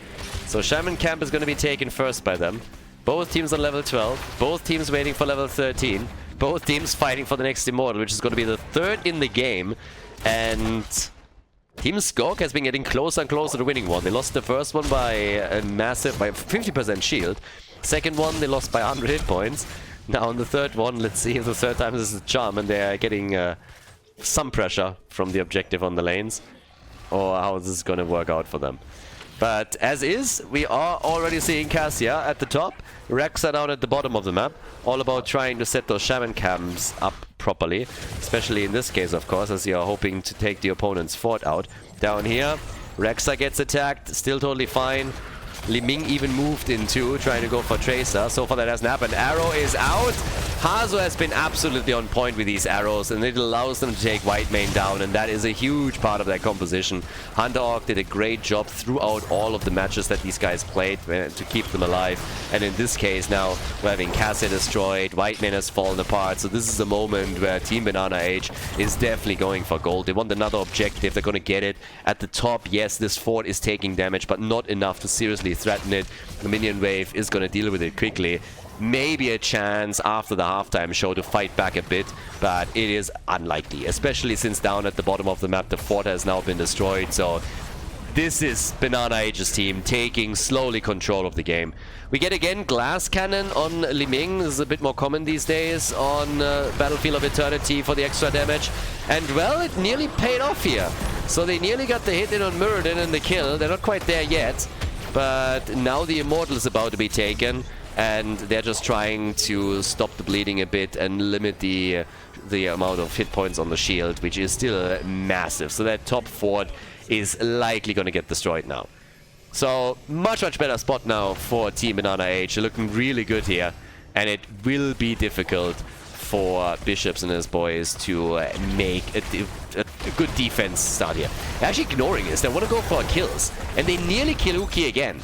So Shaman camp is going to be taken first by them. Both teams on level 12, both teams waiting for level 13, both teams fighting for the next Immortal, which is going to be the third in the game. And Team Skogh has been getting closer and closer to winning one. They lost the first one by a massive, by 50% shield. Second one, they lost by 100 hit points. Now on the third one, let's see if the third time this is a charm and they're getting some pressure from the objective on the lanes, or how this is going to work out for them. But as is, we are already seeing Cassia at the top, Rexa down at the bottom of the map, all about trying to set those Shaman camps up properly, especially in this case, of course, as you're hoping to take the opponent's fort out. Down here, Rexa gets attacked, still totally fine. Li Ming even moved in too, trying to go for Tracer. So far that hasn't happened. Arrow is out. Hazo has been absolutely on point with these arrows, and it allows them to take Whitemane down, and that is a huge part of their composition. Hunter did a great job throughout all of the matches that these guys played to keep them alive. And in this case now, we're having Cassia destroyed, Whitemane has fallen apart, so this is a moment where Team BananaH is definitely going for gold. They want another objective, they're going to get it. At the top, yes, this fort is taking damage, but not enough to seriously threaten it. The minion wave is going to deal with it quickly. Maybe a chance after the halftime show to fight back a bit, but it is unlikely, especially since down at the bottom of the map the fort has now been destroyed. So this is BananaH's team taking slowly control of the game. We get again Glass Cannon on Li Ming. This is a bit more common these days on Battlefield of Eternity for the extra damage. And well, it nearly paid off here. So they nearly got the hit in on Mirrodin and the kill. They're not quite there yet, but now the Immortal is about to be taken. And they're just trying to stop the bleeding a bit and limit the amount of hit points on the shield, which is still massive. So that top fort is likely going to get destroyed now. So much better spot now for Team BananaH. They're looking really good here, and it will be difficult for Bishops and his boys to make a good defense start here. They're actually ignoring this. They want to go for kills, and they nearly kill Uki again.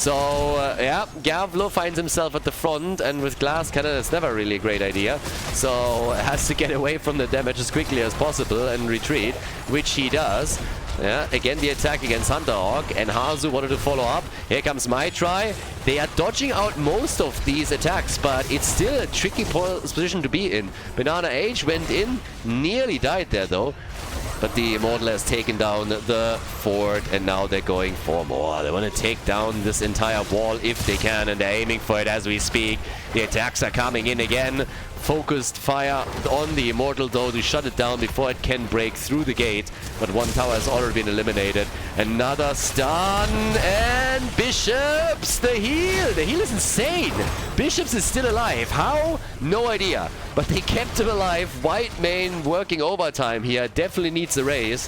So, yeah, Gavlo finds himself at the front, and with Glass Cannon, it's never really a great idea. So, has to get away from the damage as quickly as possible and retreat, which he does. Yeah, again the attack against Hunterhawk, and Hazu wanted to follow up. Here comes my try. They are dodging out most of these attacks, but it's still a tricky position to be in. BananaH went in, nearly died there though. But the Immortal has taken down the fort, and now they're going for more. They want to take down this entire wall if they can, and they're aiming for it as we speak. The attacks are coming in again. Focused fire on the Immortal though to shut it down before it can break through the gate. But one tower has already been eliminated. Another stun, and Bishops, the heal! The heal is insane! Bishops is still alive. How? No idea. But they kept him alive. White Mane working overtime here. Definitely needs a raise.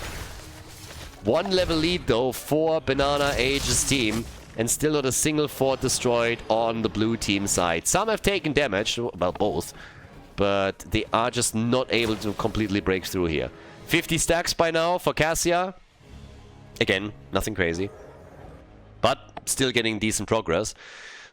1 level lead though for BananaH's team. And still not a single fort destroyed on the blue team side. Some have taken damage, well, both. But they are just not able to completely break through here. 50 stacks by now for Cassia. Again, nothing crazy. But still getting decent progress.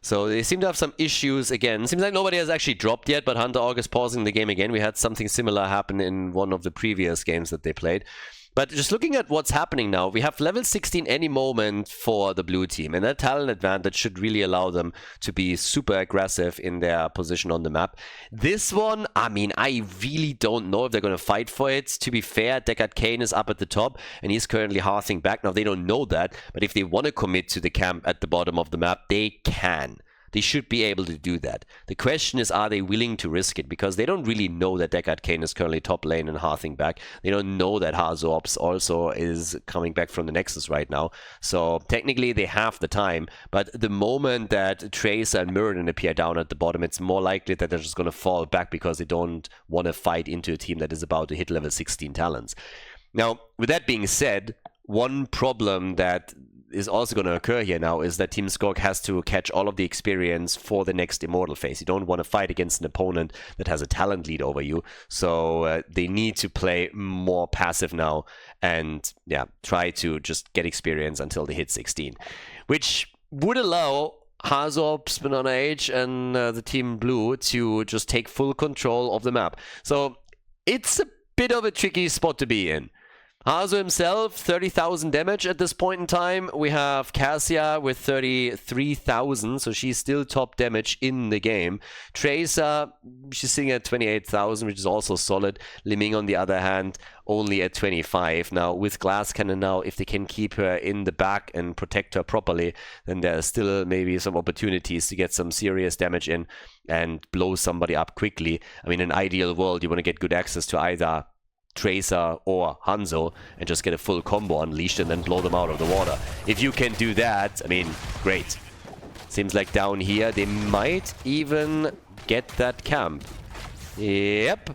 So they seem to have some issues again. Seems like nobody has actually dropped yet, but Hunterhawk is pausing the game again. We had something similar happen in one of the previous games that they played. But just looking at what's happening now, we have level 16 any moment for the blue team, and that talent advantage should really allow them to be super aggressive in their position on the map. This one, I mean, I really don't know if they're going to fight for it. To be fair, Deckard Cain is up at the top, and he's currently hearthing back. Now, they don't know that, but if they want to commit to the camp at the bottom of the map, they can. They should be able to do that. The question is, are they willing to risk it? Because they don't really know that Deckard Cain is currently top lane and hearthing back. They don't know that Hazops also is coming back from the Nexus right now. So technically they have the time. But the moment that Tracer and Muradin appear down at the bottom, it's more likely that they're just going to fall back because they don't want to fight into a team that is about to hit level 16 talents. Now, with that being said, one problem that is also going to occur here now is that Team Skogh has to catch all of the experience for the next Immortal phase. You don't want to fight against an opponent that has a talent lead over you, so they need to play more passive now and yeah, try to just get experience until they hit 16, which would allow Hazops, BananaH, and the Team Blue to just take full control of the map. So it's a bit of a tricky spot to be in. Hazu himself, 30,000 damage at this point in time. We have Cassia with 33,000, so she's still top damage in the game. Tracer, she's sitting at 28,000, which is also solid. Liming, on the other hand, only at 25. Now, with Glass Cannon now, if they can keep her in the back and protect her properly, then there's still maybe some opportunities to get some serious damage in and blow somebody up quickly. I mean, in an ideal world, you want to get good access to either Tracer or Hanzo and just get a full combo unleashed and then blow them out of the water. If you can do that, I mean, great. Seems like down here they might even get that camp. Yep.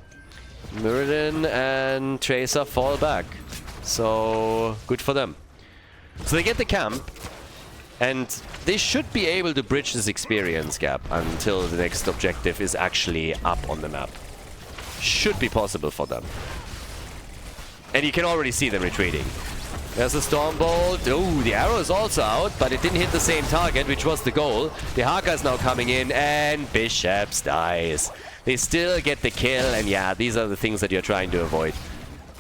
Muradin and Tracer fall back. So, good for them. So they get the camp, and they should be able to bridge this experience gap until the next objective is actually up on the map. Should be possible for them. And you can already see them retreating. There's a Stormbolt. Oh, the arrow is also out, but it didn't hit the same target, which was the goal. The Haka is now coming in, and Bishops dies. They still get the kill, and yeah, these are the things that you're trying to avoid.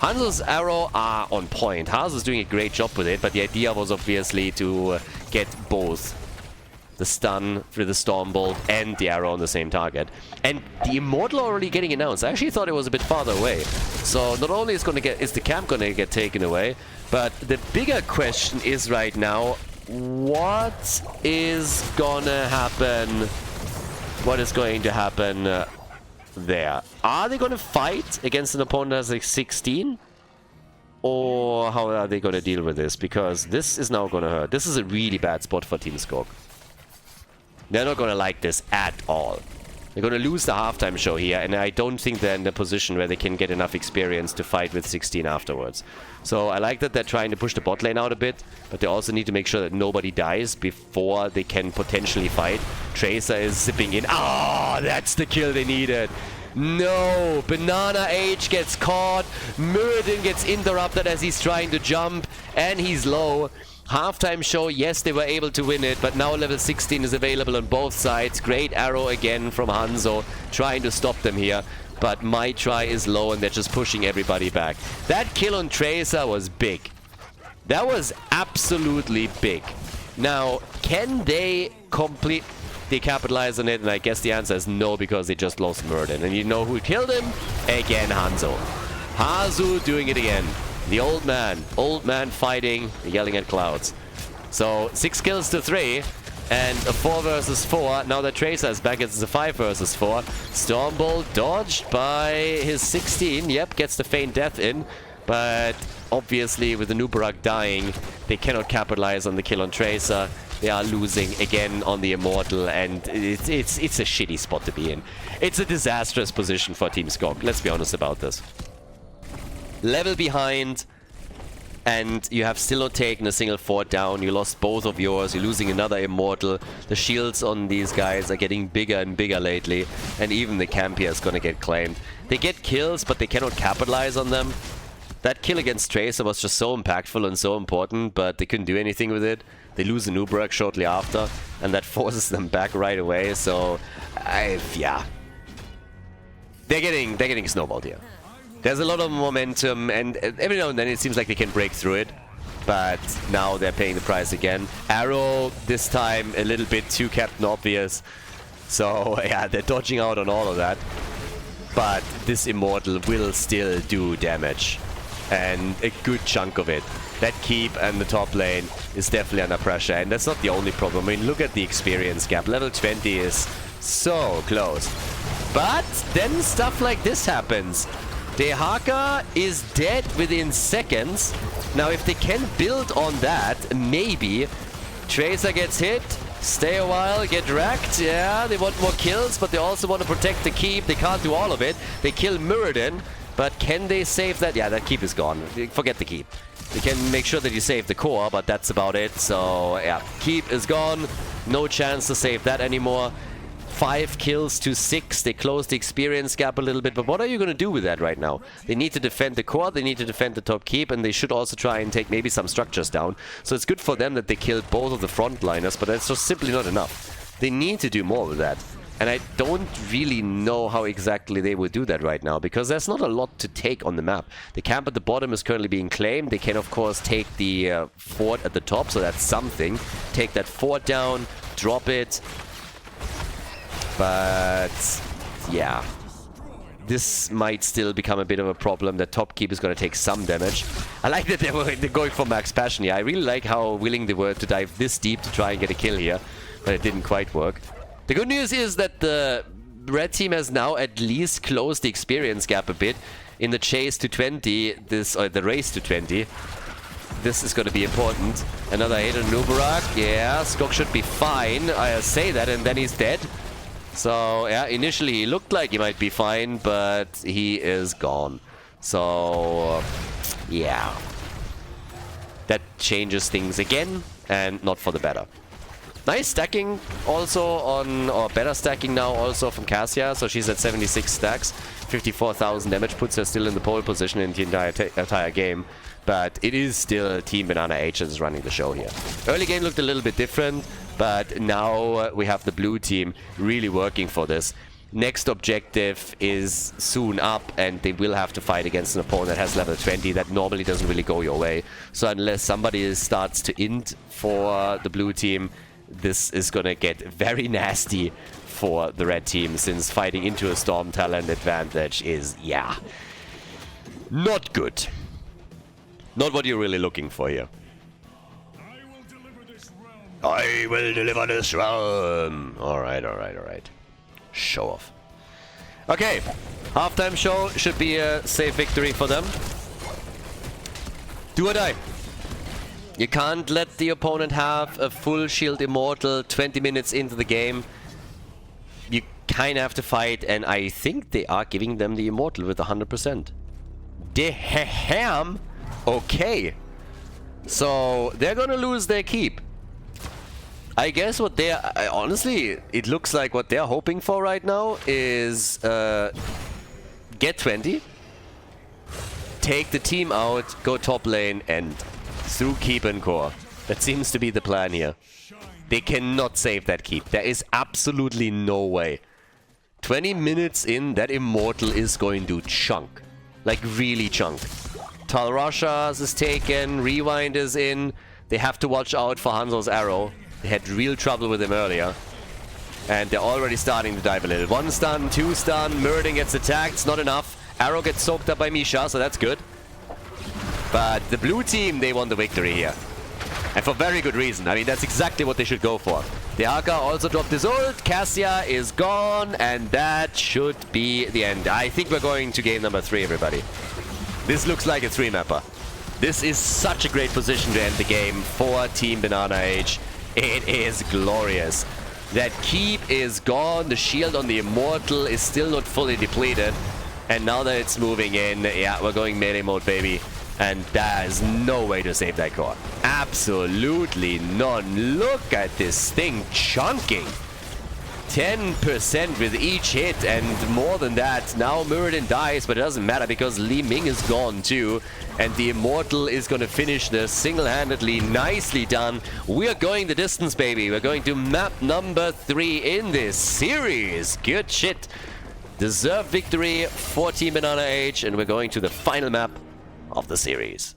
Hanzo's arrow are on point. Hanzo's doing a great job with it, but the idea was obviously to get both the stun through the Stormbolt and the arrow on the same target. And the Immortal already getting announced. I actually thought it was a bit farther away. So not only is the camp gonna get taken away, but the bigger question is right now, what is gonna happen? What is going to happen there? Are they gonna fight against an opponent that has like 16? Or how are they gonna deal with this? Because this is now gonna hurt. This is a really bad spot for Team Skogh. They're not going to like this at all. They're going to lose the halftime show here, and I don't think they're in the position where they can get enough experience to fight with 16 afterwards. So I like that they're trying to push the bot lane out a bit, but they also need to make sure that nobody dies before they can potentially fight. Tracer is zipping in. Ah, that's the kill they needed. No, BananaH gets caught. Muradin gets interrupted as he's trying to jump, and he's low. Halftime show, yes, they were able to win it, but now level 16 is available on both sides. Great arrow again from Hanzo, trying to stop them here. But my try is low and they're just pushing everybody back. That kill on Tracer was big. That was absolutely big. Now, can they completely capitalize on it? And I guess the answer is no, because they just lost Murden. And you know who killed him? Again, Hanzo. Hazu doing it again. The old man fighting, yelling at clouds. So 6 kills to 3 and a 4 versus 4. Now that Tracer is back, it's a 5 versus 4. Stormbolt dodged by his 16. Yep, gets the feint death in. But obviously with the Nubarak dying, they cannot capitalize on the kill on Tracer. They are losing again on the Immortal, and it's a shitty spot to be in. It's a disastrous position for Team Skogh. Let's be honest about this. Level behind, and you have still not taken a single fort down. You lost both of yours. You're losing another Immortal. The shields on these guys are getting bigger and bigger lately, and even the camp here is going to get claimed. They get kills, but they cannot capitalize on them. That kill against Tracer was just so impactful and so important, but they couldn't do anything with it. They lose the Nubarak shortly after, and that forces them back right away. So, yeah, they're getting snowballed here. There's a lot of momentum, and every now and then it seems like they can break through it. But now they're paying the price again. Arrow, this time a little bit too Captain Obvious. So, yeah, they're dodging out on all of that. But this Immortal will still do damage. And a good chunk of it. That keep and the top lane is definitely under pressure. And that's not the only problem. I mean, look at the experience gap. Level 20 is so close. But then stuff like this happens. Dehaka is dead within seconds. Now, if they can build on that, maybe Tracer gets hit, stay a while, get wrecked. Yeah, they want more kills, but they also want to protect the keep. They can't do all of it. They kill Muradin, but can they save that? Yeah, that keep is gone. Forget the keep. You can make sure that you save the core, but that's about it. So, yeah, keep is gone. No chance to save that anymore. 5 kills to 6. They close the experience gap a little bit, but what are you going to do with that right now? They need to defend the core, they need to defend the top keep, and they should also try and take maybe some structures down. So it's good for them that they killed both of the frontliners, but that's just simply not enough. They need to do more with that. And I don't really know how exactly they would do that right now, because there's not a lot to take on the map. The camp at the bottom is currently being claimed. They can, of course, take the fort at the top, so that's something. Take that fort down, drop it. But, yeah. This might still become a bit of a problem. The top keep is going to take some damage. I like that they're going for max passion here. I really like how willing they were to dive this deep to try and get a kill here. But it didn't quite work. The good news is that the red team has now at least closed the experience gap a bit. In the chase to 20, the race to 20. This is going to be important. Another hit on Nubarak. Yeah, Skogh should be fine. I say that, and then he's dead. So, yeah, initially he looked like he might be fine, but he is gone. So, yeah. That changes things again, and not for the better. Nice stacking also on, or better stacking now also from Cassia. So she's at 76 stacks, 54,000 damage, puts her still in the pole position in the entire game. But it is still Team BananaH that is running the show here. Early game looked a little bit different, but now we have the blue team really working for this. Next objective is soon up, and they will have to fight against an opponent that has level 20. That normally doesn't really go your way. So unless somebody starts to int for the blue team, this is gonna get very nasty for the red team, since fighting into a Storm Talent advantage is, yeah, not good. Not what you're really looking for here. I will deliver this realm. Alright, alright, alright. Show off. Okay, halftime show should be a safe victory for them. Do or die. You can't let the opponent have a full shield immortal 20 minutes into the game. You kind of have to fight, and I think they are giving them the immortal with 100%. Damn! Okay. So, they're gonna lose their keep. I guess what they're... honestly, it looks like what they're hoping for right now is... get 20. Take the team out, go top lane, and through keep and core. That seems to be the plan here. They cannot save that keep. There is absolutely no way. 20 minutes in, that Immortal is going to chunk. Like, really chunk. Talrashas is taken, Rewind is in. They have to watch out for Hanzo's arrow. They had real trouble with him earlier. And they're already starting to dive a little. 1 stun, 2 stun, Muradin gets attacked, it's not enough. Arrow gets soaked up by Misha, so that's good. But the blue team, they won the victory here. And for very good reason. I mean, that's exactly what they should go for. The Haka also dropped his ult, Cassia is gone, and that should be the end. I think we're going to game number 3, everybody. This looks like a 3-mapper. This is such a great position to end the game for Team BananaH. It is glorious. That keep is gone, the shield on the Immortal is still not fully depleted. And now that it's moving in, yeah, we're going melee mode, baby. And there's no way to save that core. Absolutely none. Look at this thing chunking. 10% with each hit, and more than that. Now Muradin dies, but it doesn't matter because Li Ming is gone too. And the Immortal is going to finish this single-handedly. Nicely done. We are going the distance, baby. We're going to map number 3 in this series. Good shit. Deserved victory for Team BananaH, and we're going to the final map of the series.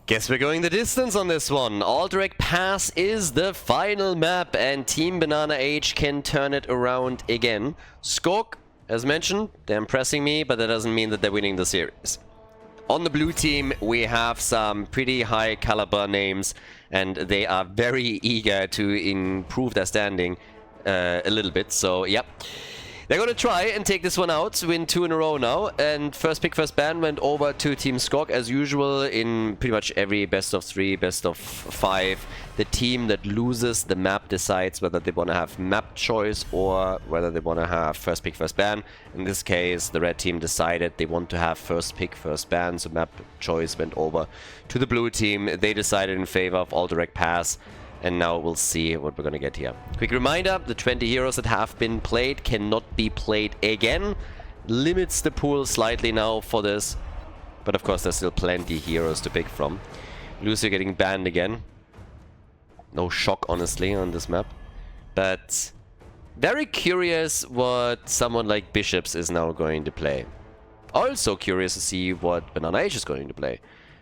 Guess we're going the distance on this one. Alterac Pass is the final map, and Team BananaH can turn it around again. Skogh, as mentioned, they're impressing me, but that doesn't mean that they're winning the series. On the blue team, we have some pretty high caliber names, and they are very eager to improve their standing a little bit. So, yep. They're going to try and take this one out, win 2 in a row now. And first pick, first ban went over to Team Skogh as usual in pretty much every best of 3, best of 5. The team that loses the map decides whether they want to have map choice or whether they want to have first pick, first ban. In this case, the red team decided they want to have first pick, first ban, so map choice went over to the blue team. They decided in favor of Alterac Pass. And now we'll see what we're going to get here. Quick reminder, the 20 heroes that have been played cannot be played again. Limits the pool slightly now for this. But of course, there's still plenty heroes to pick from. Lucio getting banned again. No shock, honestly, on this map. But very curious what someone like Bishops is now going to play. Also curious to see what BananaH is going to play.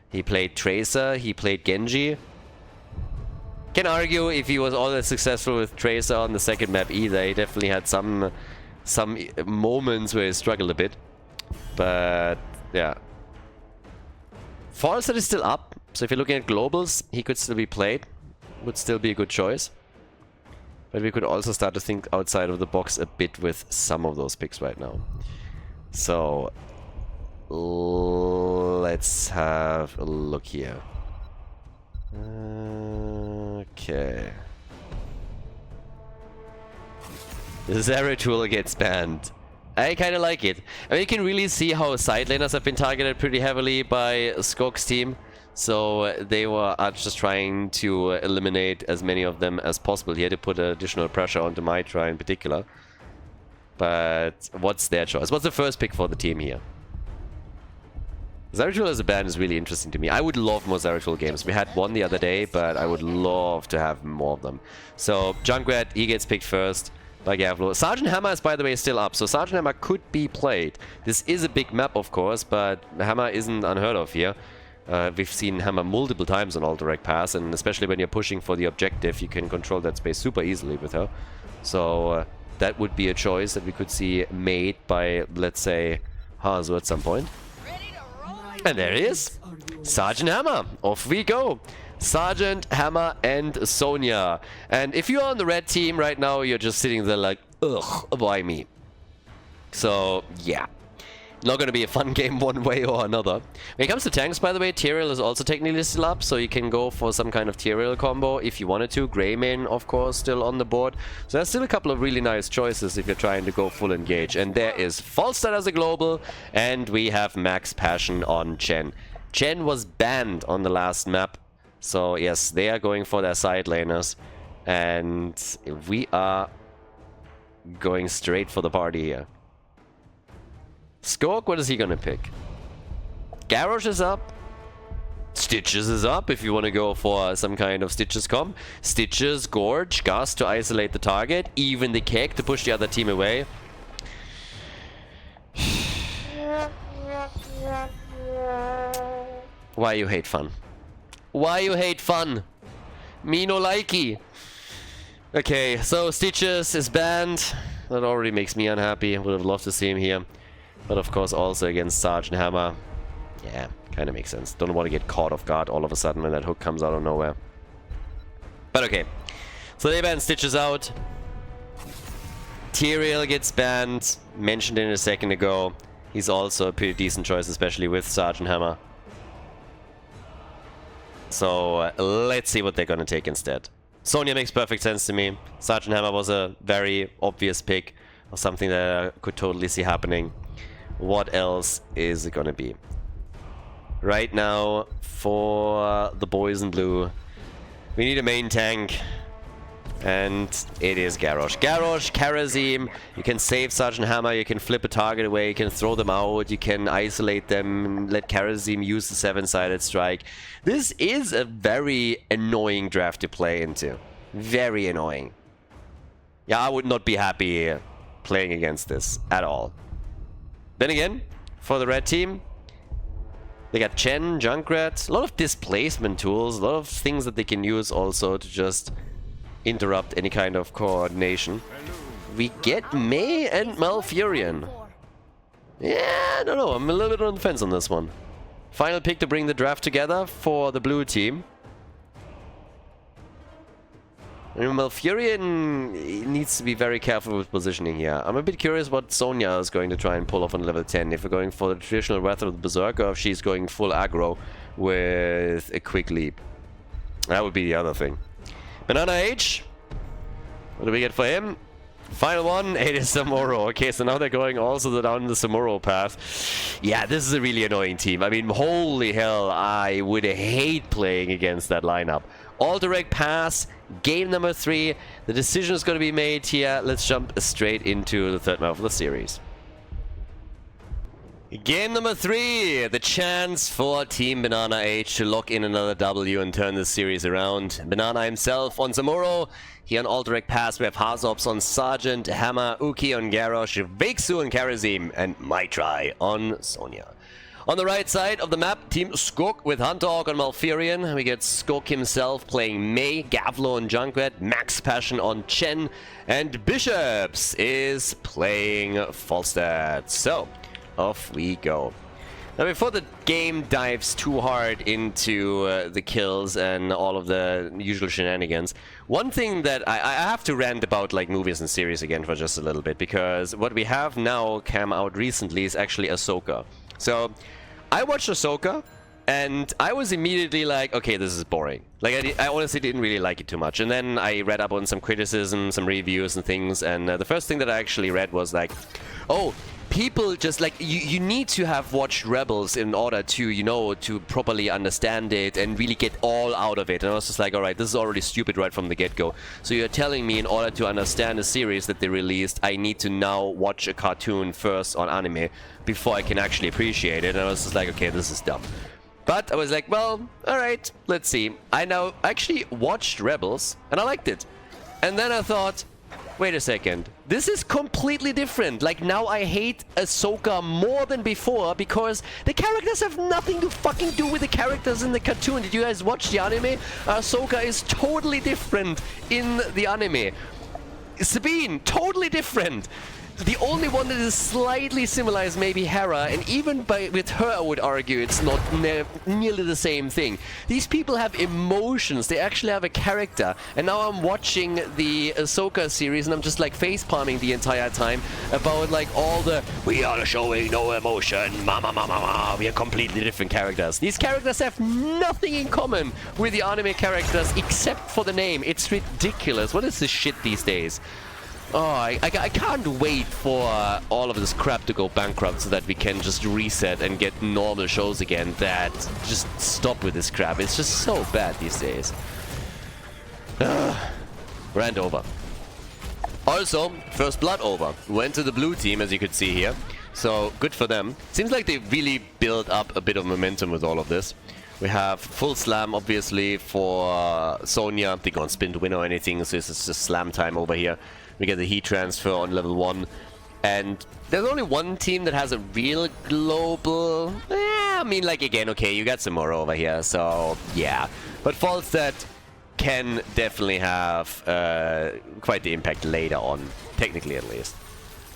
He played Tracer, he played Genji. Can argue if he was all that successful with Tracer on the second map either. He definitely had some moments where he struggled a bit. But, yeah. Falset is still up, so if you're looking at globals, he could still be played. Would still be a good choice. But we could also start to think outside of the box a bit with some of those picks right now. So, let's have a look here. Okay. The Zeratul gets banned. I kind of like it. I mean, you can really see how side laners have been targeted pretty heavily by Skogh's team. So they were just trying to eliminate as many of them as possible here to put additional pressure onto Mitra in particular. But what's their choice? What's the first pick for the team here? Zeratul as a ban is really interesting to me. I would love more Zeratul games. We had one the other day, but I would love to have more of them. So, Junkrat, he gets picked first by Gavlo. Sergeant Hammer is, by the way, still up, so Sergeant Hammer could be played. This is a big map, of course, but Hammer isn't unheard of here. We've seen Hammer multiple times on Alterac Pass, and especially when you're pushing for the objective, you can control that space super easily with her. So, that would be a choice that we could see made by, let's say, Hazu at some point. And there he is. Sergeant Hammer. Off we go. Sergeant, Hammer, and Sonya. And if you're on the red team right now, you're just sitting there like, ugh, why me? So, yeah. Not going to be a fun game one way or another. When it comes to tanks, by the way, Tyrael is also technically still up, so you can go for some kind of Tyrael combo if you wanted to. Greymane, of course, still on the board. So there's still a couple of really nice choices if you're trying to go full engage. And there is Falstad as a global, and we have Max Passion on Chen. Chen was banned on the last map, so yes, they are going for their side laners. And we are going straight for the party here. Skogh, what is he gonna pick? Garrosh is up. Stitches is up if you want to go for some kind of Stitches comp. Stitches, Gorge, Gus to isolate the target. Even the Keg to push the other team away. Why you hate fun? Why you hate fun? Me no likey. Okay, so Stitches is banned. That already makes me unhappy. Would have loved to see him here. But of course also against Sergeant Hammer. Yeah, kind of makes sense. Don't want to get caught off guard all of a sudden when that hook comes out of nowhere. But okay. So they ban Stitches out. Tyrael gets banned. Mentioned in a second ago. He's also a pretty decent choice, especially with Sergeant Hammer. So let's see what they're gonna take instead. Sonya makes perfect sense to me. Sergeant Hammer was a very obvious pick of something that I could totally see happening. What else is it gonna be? Right now, for the boys in blue, we need a main tank. And it is Garrosh. Garrosh, Kharazim, you can save Sergeant Hammer, you can flip a target away, you can throw them out, you can isolate them, let Kharazim use the 7-sided strike. This is a very annoying draft to play into. Very annoying. Yeah, I would not be happy playing against this at all. Then again, for the red team, they got Chen, Junkrat, a lot of displacement tools, a lot of things that they can use also to just interrupt any kind of coordination. We get Mei and Malfurion. Yeah, I don't know. I'm a little bit on the fence on this one. Final pick to bring the draft together for the blue team. And Malfurion needs to be very careful with positioning here. I'm a bit curious what Sonya is going to try and pull off on level 10. If we're going for the traditional Wrath of the Berserker, or if she's going full aggro with a quick leap. That would be the other thing. BananaH. What do we get for him? Final one, it is Samuro. Okay, so now they're going also down the Samuro path. Yeah, this is a really annoying team. I mean, holy hell, I would hate playing against that lineup. Alterac Pass, game number 3. The decision is going to be made here. Let's jump straight into the third map of the series. Game number 3, the chance for Team BananaH to lock in another W and turn this series around. Banana himself on Samuro, here on Alterac Pass we have Hazops on Sergeant, Hammer, Uki on Garrosh, Vexu on Kharazim, and Maitrai on Sonya. On the right side of the map, Team Skogh with Hunterhawk on Malfurion. We get Skogh himself playing Mei, Gavlo on Junkrat, Max Passion on Chen, and Bishops is playing Falstad. So, off we go. Now, before the game dives too hard into the kills and all of the usual shenanigans, one thing that I have to rant about, like, movies and series again for just a little bit, because what we have now come out recently is actually Ahsoka. So, I watched Ahsoka, and I was immediately like, okay, this is boring. Like, I honestly didn't really like it too much. And then I read up on some criticism, some reviews and things, and the first thing that I actually read was like, oh, people just like, you need to have watched Rebels in order to, you know, to properly understand it and really get all out of it. And I was just like, alright, this is already stupid right from the get-go. So you're telling me in order to understand a series that they released, I need to now watch a cartoon first on anime before I can actually appreciate it. And I was just like, okay, this is dumb. But I was like, well, alright, let's see. I now actually watched Rebels and I liked it. And then I thought, wait a second, this is completely different. Like, now I hate Ahsoka more than before because the characters have nothing to fucking do with the characters in the cartoon. Did you guys watch the anime? Ahsoka is totally different in the anime. Sabine, totally different. The only one that is slightly similar is maybe Hera, and even with her I would argue it's not nearly the same thing. These people have emotions, they actually have a character, and now I'm watching the Ahsoka series and I'm just like facepalming the entire time about like all the we are showing no emotion, we are completely different characters. These characters have nothing in common with the anime characters except for the name. It's ridiculous. What is this shit these days? Oh, I can't wait for all of this crap to go bankrupt so that we can just reset and get normal shows again that just stop with this crap. It's just so bad these days. Ran over. Also, first blood over. Went to the blue team, as you could see here. So, good for them. Seems like they really built up a bit of momentum with all of this. We have full slam, obviously, for Sonya. They can't spin to win or anything, so this is just slam time over here. We get the heat transfer on level 1. And there's only one team that has a real global... I mean, like, again, okay, you got Samura over here, so, yeah. But Falstad can definitely have quite the impact later on, technically at least.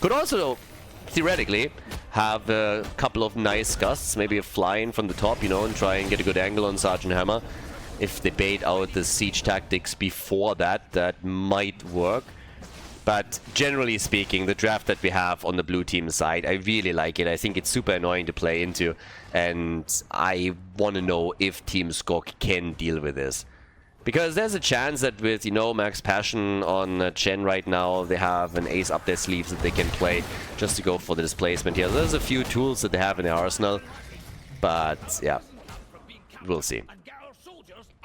Could also, theoretically, have a couple of nice gusts, maybe a fly-in from the top, you know, and try and get a good angle on Sergeant Hammer. If they bait out the siege tactics before that, that might work. But generally speaking, the draft that we have on the blue team side, I really like it. I think it's super annoying to play into, and I want to know if Team Skogh can deal with this. Because there's a chance that with, you know, Max Passion on Chen right now, they have an ace up their sleeves that they can play just to go for the displacement here. There's a few tools that they have in their arsenal, but yeah, we'll see.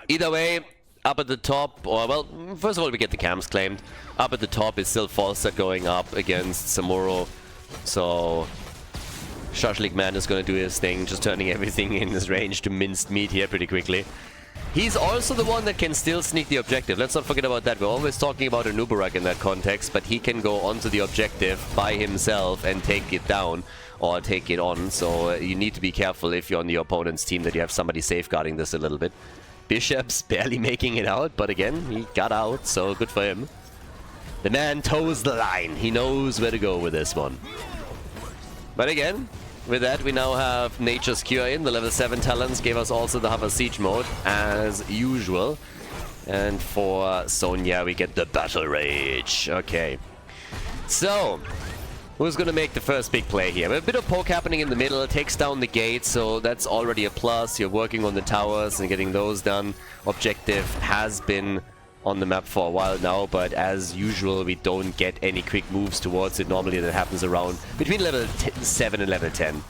Either way, up at the top, or well, first of all, we get the camps claimed. Up at the top is still Falstad going up against Samuro. So Shashlik Man is going to do his thing, just turning everything in his range to minced meat here pretty quickly. He's also the one that can still sneak the objective. Let's not forget about that. We're always talking about Anubarak in that context, but he can go onto the objective by himself and take it down or take it on. So you need to be careful if you're on the opponent's team that you have somebody safeguarding this a little bit. Bishop's barely making it out, but again, he got out, so good for him. The man toes the line. He knows where to go with this one. But again, with that, we now have Nature's Cure in. The level 7 talents gave us also the Hover Siege mode, as usual. And for Sonya, we get the Battle Rage. Okay. So, who's going to make the first big play here? A bit of poke happening in the middle. It takes down the gate, so that's already a plus. You're working on the towers and getting those done. Objective has been on the map for a while now, but as usual, we don't get any quick moves towards it. Normally that happens around between level 7 and level 10.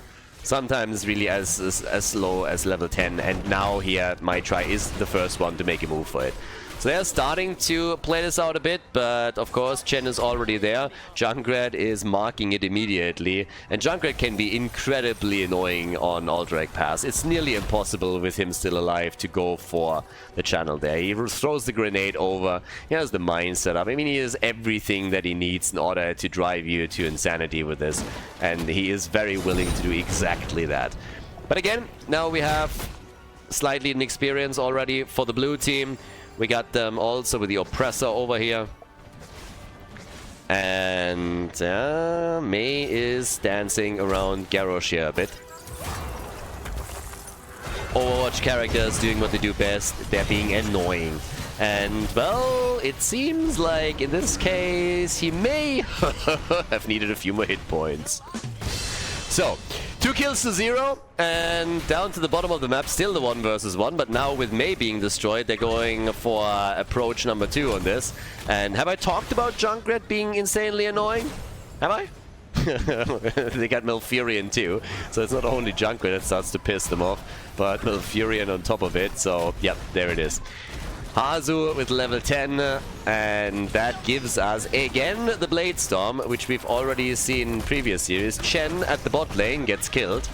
Sometimes really as low as level 10, and now here my try is the first one to make a move for it. So they're starting to play this out a bit, but of course Chen is already there. Junkrat is marking it immediately, and Junkrat can be incredibly annoying on Alterac Pass. It's nearly impossible with him still alive to go for the channel there. He throws the grenade over, he has the mine set up. I mean, he has everything that he needs in order to drive you to insanity with this, and he is very willing to do exactly that. But again, now we have slightly an experience already for the blue team. We got them also with the Oppressor over here. And Mei is dancing around Garrosh here a bit. Overwatch characters doing what they do best. They're being annoying. And, well, it seems like in this case he may have needed a few more hit points. So, 2 kills to 0, and down to the bottom of the map, still the 1 versus 1, but now with Mei being destroyed, they're going for approach number 2 on this. And have I talked about Junkrat being insanely annoying? Have I? They got Malfurion too, so it's not only Junkrat that starts to piss them off, but Malfurion on top of it, so yep, there it is. Hazu with level 10, and that gives us again the Blade Storm, which we've already seen in previous series. Chen at the bot lane gets killed,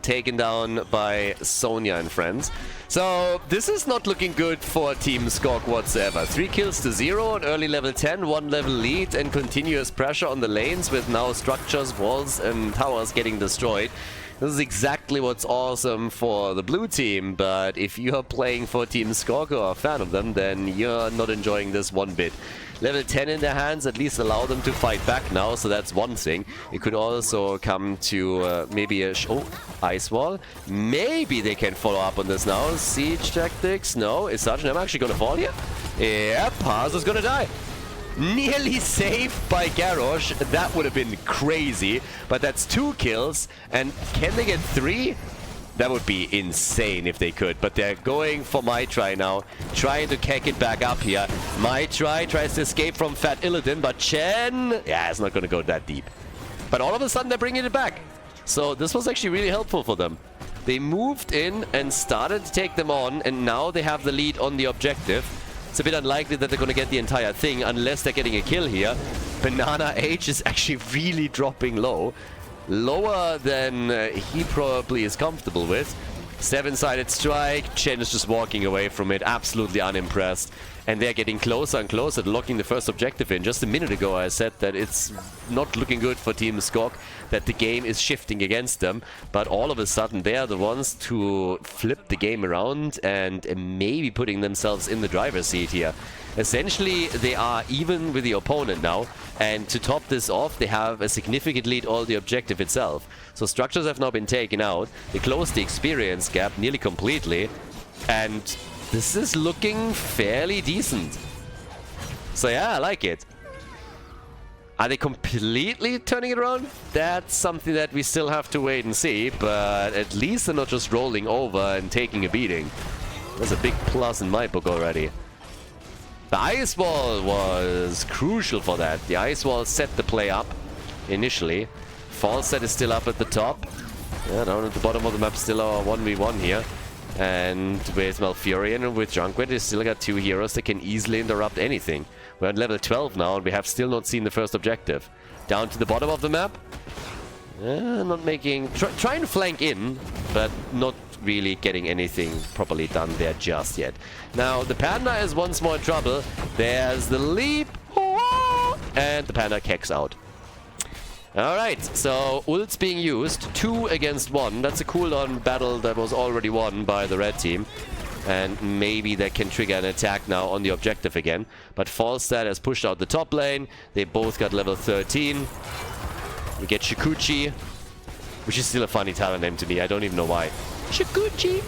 taken down by Sonya and friends. So this is not looking good for Team Skogh whatsoever. 3 kills to 0 on early level 10, 1 level lead, and continuous pressure on the lanes with now structures, walls and towers getting destroyed. This is exactly what's awesome for the blue team, but if you're playing for Team Skogh or a fan of them, then you're not enjoying this one bit. Level 10 in their hands at least allow them to fight back now, so that's one thing. It could also come to maybe a... Ice Wall. Maybe they can follow up on this now. Siege tactics? No. Is Sergeant Hammer actually going to fall here? Yeah, Paz is going to die. Nearly saved by Garrosh. That would have been crazy, but that's 2 kills, and can they get 3? That would be insane if they could, but they're going for my try now, trying to keck it back up here. My try tries to escape from Fat Illidan, but Chen, yeah, it's not going to go that deep. But all of a sudden they're bringing it back. So this was actually really helpful for them. They moved in and started to take them on, and now they have the lead on the objective. It's a bit unlikely that they're going to get the entire thing unless they're getting a kill here. BananaH is actually really dropping low. Lower than he probably is comfortable with. 7-sided strike. Chen is just walking away from it, absolutely unimpressed. And they're getting closer and closer to locking the first objective in. Just a minute ago I said that it's not looking good for Team Skogh, that the game is shifting against them. But all of a sudden they are the ones to flip the game around and maybe putting themselves in the driver's seat here. Essentially they are even with the opponent now. And to top this off, they have a significant lead on the objective itself. So structures have now been taken out. They closed the experience gap nearly completely. And this is looking fairly decent. So yeah, I like it. Are they completely turning it around? That's something that we still have to wait and see, but at least they're not just rolling over and taking a beating. That's a big plus in my book already. The ice wall was crucial for that. The ice wall set the play up initially. False set is still up at the top. Yeah, down at the bottom of the map, still our 1v1 here. And with Malfurion and with Junkrat, they still got 2 heroes that can easily interrupt anything. We're at level 12 now, and we have still not seen the first objective. Down to the bottom of the map. Not making... trying to flank in, but not really getting anything properly done there just yet. Now, the Panda is once more in trouble. There's the leap. And the Panda kicks out. Alright, so ult's being used. 2 against 1. That's a cooldown battle that was already won by the red team. And maybe they can trigger an attack now on the objective again. But Falstad has pushed out the top lane. They both got level 13. We get Shikuchi, which is still a funny talent name to me. I don't even know why. Shikuchi.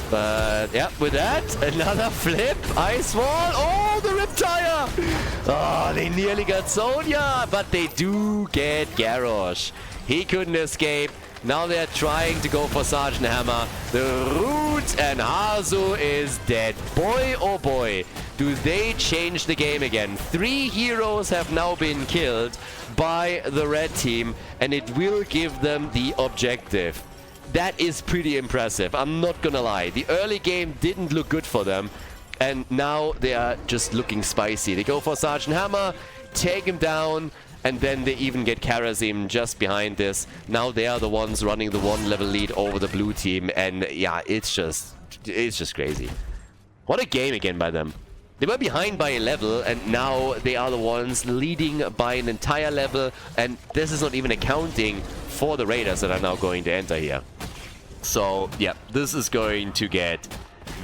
But yeah, with that, another flip. Ice wall. Oh, the Riptire. Oh, they nearly got Sonya, but they do get Garrosh. He couldn't escape. Now they're trying to go for Sergeant Hammer. The Root and Hazu is dead. Boy, oh boy, do they change the game again. 3 heroes have now been killed by the red team, and it will give them the objective. That is pretty impressive, I'm not gonna lie. The early game didn't look good for them, and now they are just looking spicy. They go for Sergeant Hammer, take him down, and then they even get Karazim just behind this. Now they are the ones running the 1-level lead over the blue team, and yeah, it's just crazy. What a game again by them. They were behind by a level, and now they are the ones leading by an entire level, and this is not even accounting for the Raiders that are now going to enter here. So, yeah, this is going to get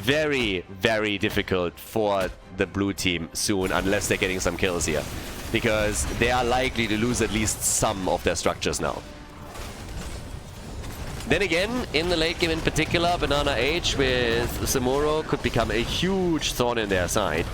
very, very difficult for the blue team soon, unless they're getting some kills here. Because they are likely to lose at least some of their structures now. Then again, in the late game in particular, BananaH with Samuro could become a huge thorn in their side.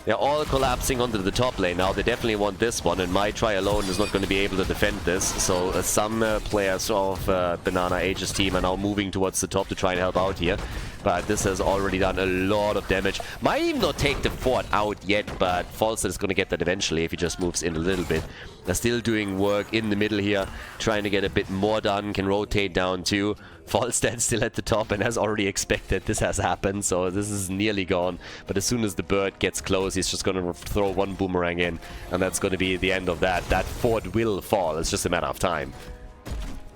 They're all collapsing onto the top lane now. They definitely want this one, and my try alone is not going to be able to defend this. So some players of BananaH's team are now moving towards the top to try and help out here. But this has already done a lot of damage. Might even not take the fort out yet, but Falstad is going to get that eventually if he just moves in a little bit. They're still doing work in the middle here, trying to get a bit more done, can rotate down too. Falstad still at the top and has already expected this has happened, so this is nearly gone. But as soon as the bird gets close, he's just going to throw 1 boomerang in, and that's going to be the end of that. That fort will fall, it's just a matter of time.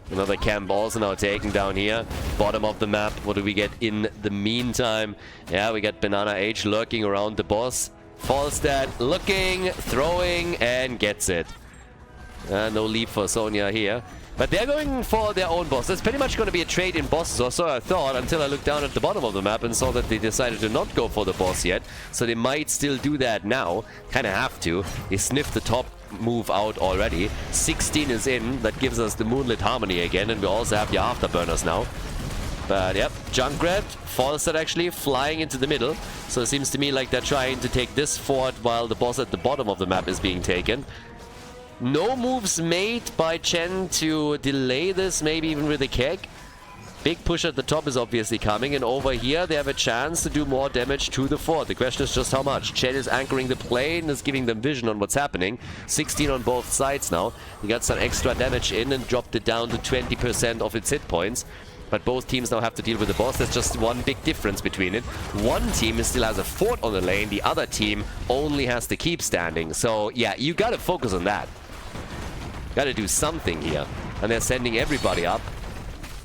Another camp also now taken down here. Bottom of the map. What do we get in the meantime? Yeah, we got BananaH lurking around the boss. Falstad looking, throwing, and gets it. No leap for Sonya here. But they're going for their own boss. That's pretty much going to be a trade in bosses, or so I thought, until I looked down at the bottom of the map and saw that they decided to not go for the boss yet. So they might still do that now. Kind of have to. They sniffed the top move out already. 16 is in. That gives us the Moonlit Harmony again, and we also have the Afterburners now. But yep, Junkrat, Falstad actually flying into the middle. So it seems to me like they're trying to take this fort while the boss at the bottom of the map is being taken. No moves made by Chen to delay this, maybe even with a keg. Big push at the top is obviously coming, and over here they have a chance to do more damage to the fort. The question is just how much. Chen is anchoring the plane, is giving them vision on what's happening. 16 on both sides now. He got some extra damage in and dropped it down to 20% of its hit points. But both teams now have to deal with the boss. There's just one big difference between it. One team still has a fort on the lane. The other team only has to keep standing. So, yeah, you gotta focus on that. Gotta do something here. And they're sending everybody up.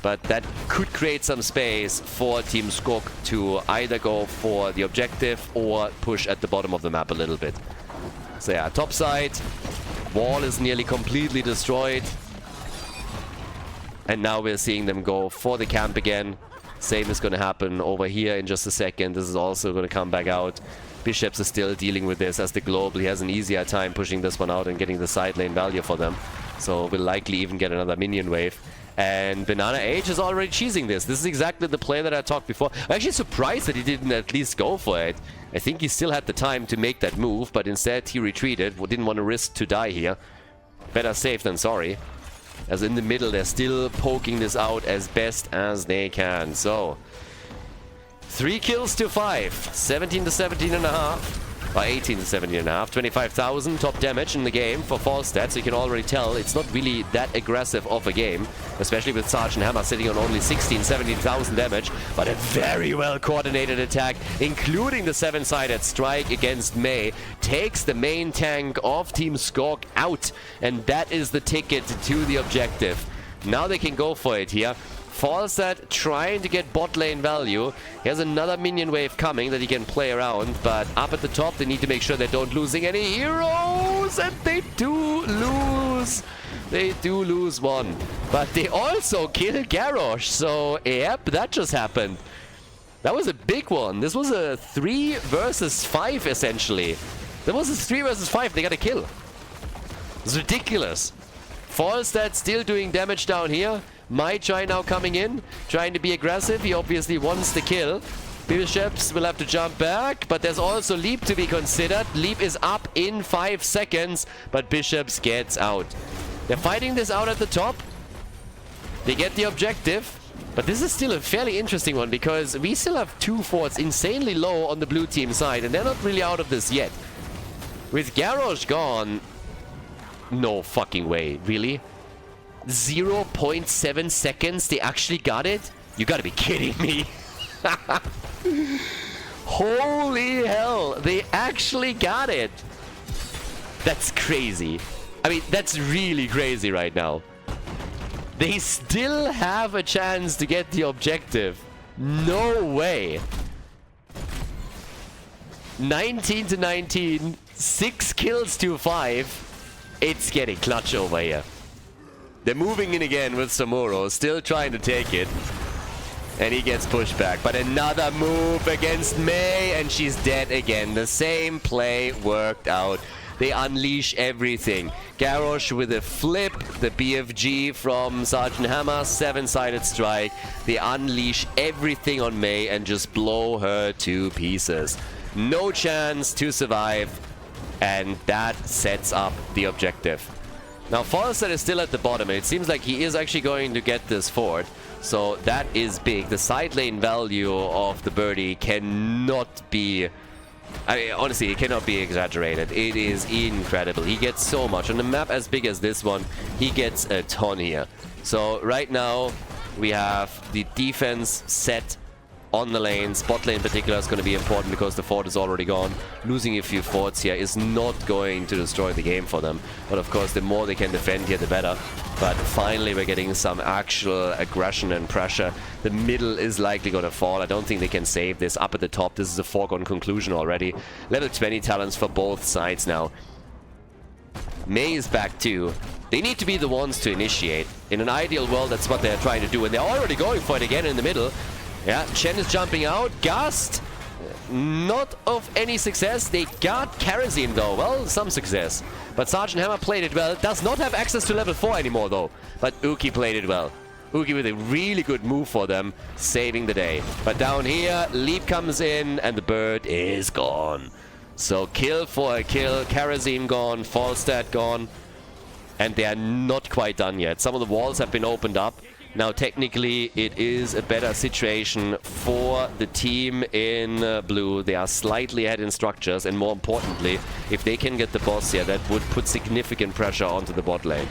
But that could create some space for Team Skogh to either go for the objective or push at the bottom of the map a little bit. So, yeah, top side. Wall is nearly completely destroyed. And now we're seeing them go for the camp again. Same is going to happen over here in just a second. This is also going to come back out. Bishops is still dealing with this as the Global. He has an easier time pushing this one out and getting the side lane value for them. So we'll likely even get another minion wave. And BananaH is already cheesing this. This is exactly the play that I talked before. I'm actually surprised that he didn't at least go for it. I think he still had the time to make that move, but instead he retreated. Didn't want to risk to die here. Better safe than sorry. As in the middle, they're still poking this out as best as they can. So, 3 kills to 5. 17 to 17.5. Or 18 to 17.5. 25,000 top damage in the game for Falstad. So you can already tell it's not really that aggressive of a game. Especially with Sergeant Hammer sitting on only 16, 17,000 damage. But a very well coordinated attack, including the 7-sided strike against Mei, takes the main tank of Team Skogh out. And that is the ticket to the objective. Now they can go for it here. Falstad trying to get bot lane value. He has another minion wave coming that he can play around, but up at the top they need to make sure they don't losing any heroes, and they do lose. They do lose one, but they also kill Garrosh. So yep, that just happened. That was a big one. This was a 3 versus 5 essentially. That was a 3 versus 5. They got a kill. It's ridiculous. Falstad still doing damage down here. Maichai now coming in, trying to be aggressive. He obviously wants the kill. Bishops will have to jump back, but there's also Leap to be considered. Leap is up in 5 seconds, but Bishops gets out. They're fighting this out at the top. They get the objective, but this is still a fairly interesting one because we still have 2 forts insanely low on the blue team side, and they're not really out of this yet. With Garrosh gone, no fucking way, really? 0.7 seconds, they actually got it? You gotta be kidding me. Holy hell, they actually got it. That's crazy. I mean, that's really crazy right now. They still have a chance to get the objective. No way. 19 to 19, 6 kills to 5. It's getting clutch over here. They're moving in again with Samuro, still trying to take it. And he gets pushed back. But another move against Mei, and she's dead again. The same play worked out. They unleash everything. Garrosh with a flip, the BFG from Sergeant Hammer, 7-sided strike. They unleash everything on Mei and just blow her to pieces. No chance to survive. And that sets up the objective. Now, Falstad is still at the bottom, and it seems like he is actually going to get this fort. So that is big. The side lane value of the birdie cannot be... I mean, honestly, it cannot be exaggerated. It is incredible. He gets so much. On a map as big as this one, he gets a ton here. So right now, we have the defense set on the lane. Spot lane in particular is going to be important because the fort is already gone. Losing a few forts here is not going to destroy the game for them. But of course, the more they can defend here, the better. But finally, we're getting some actual aggression and pressure. The middle is likely going to fall. I don't think they can save this. Up at the top, this is a foregone conclusion already. Level 20 talents for both sides now. Mei is back too. They need to be the ones to initiate. In an ideal world, that's what they're trying to do. And they're already going for it again in the middle. Yeah, Chen is jumping out. Gust, not of any success. They got Kerosene though. Well, some success. But Sergeant Hammer played it well. Does not have access to level 4 anymore though. But Uki played it well. Uki with a really good move for them, saving the day. But down here, Leap comes in and the bird is gone. So kill for a kill. Kerosene gone. Falstad gone. And they are not quite done yet. Some of the walls have been opened up. Now, technically, it is a better situation for the team in blue. They are slightly ahead in structures, and more importantly, if they can get the boss here, that would put significant pressure onto the bot lane.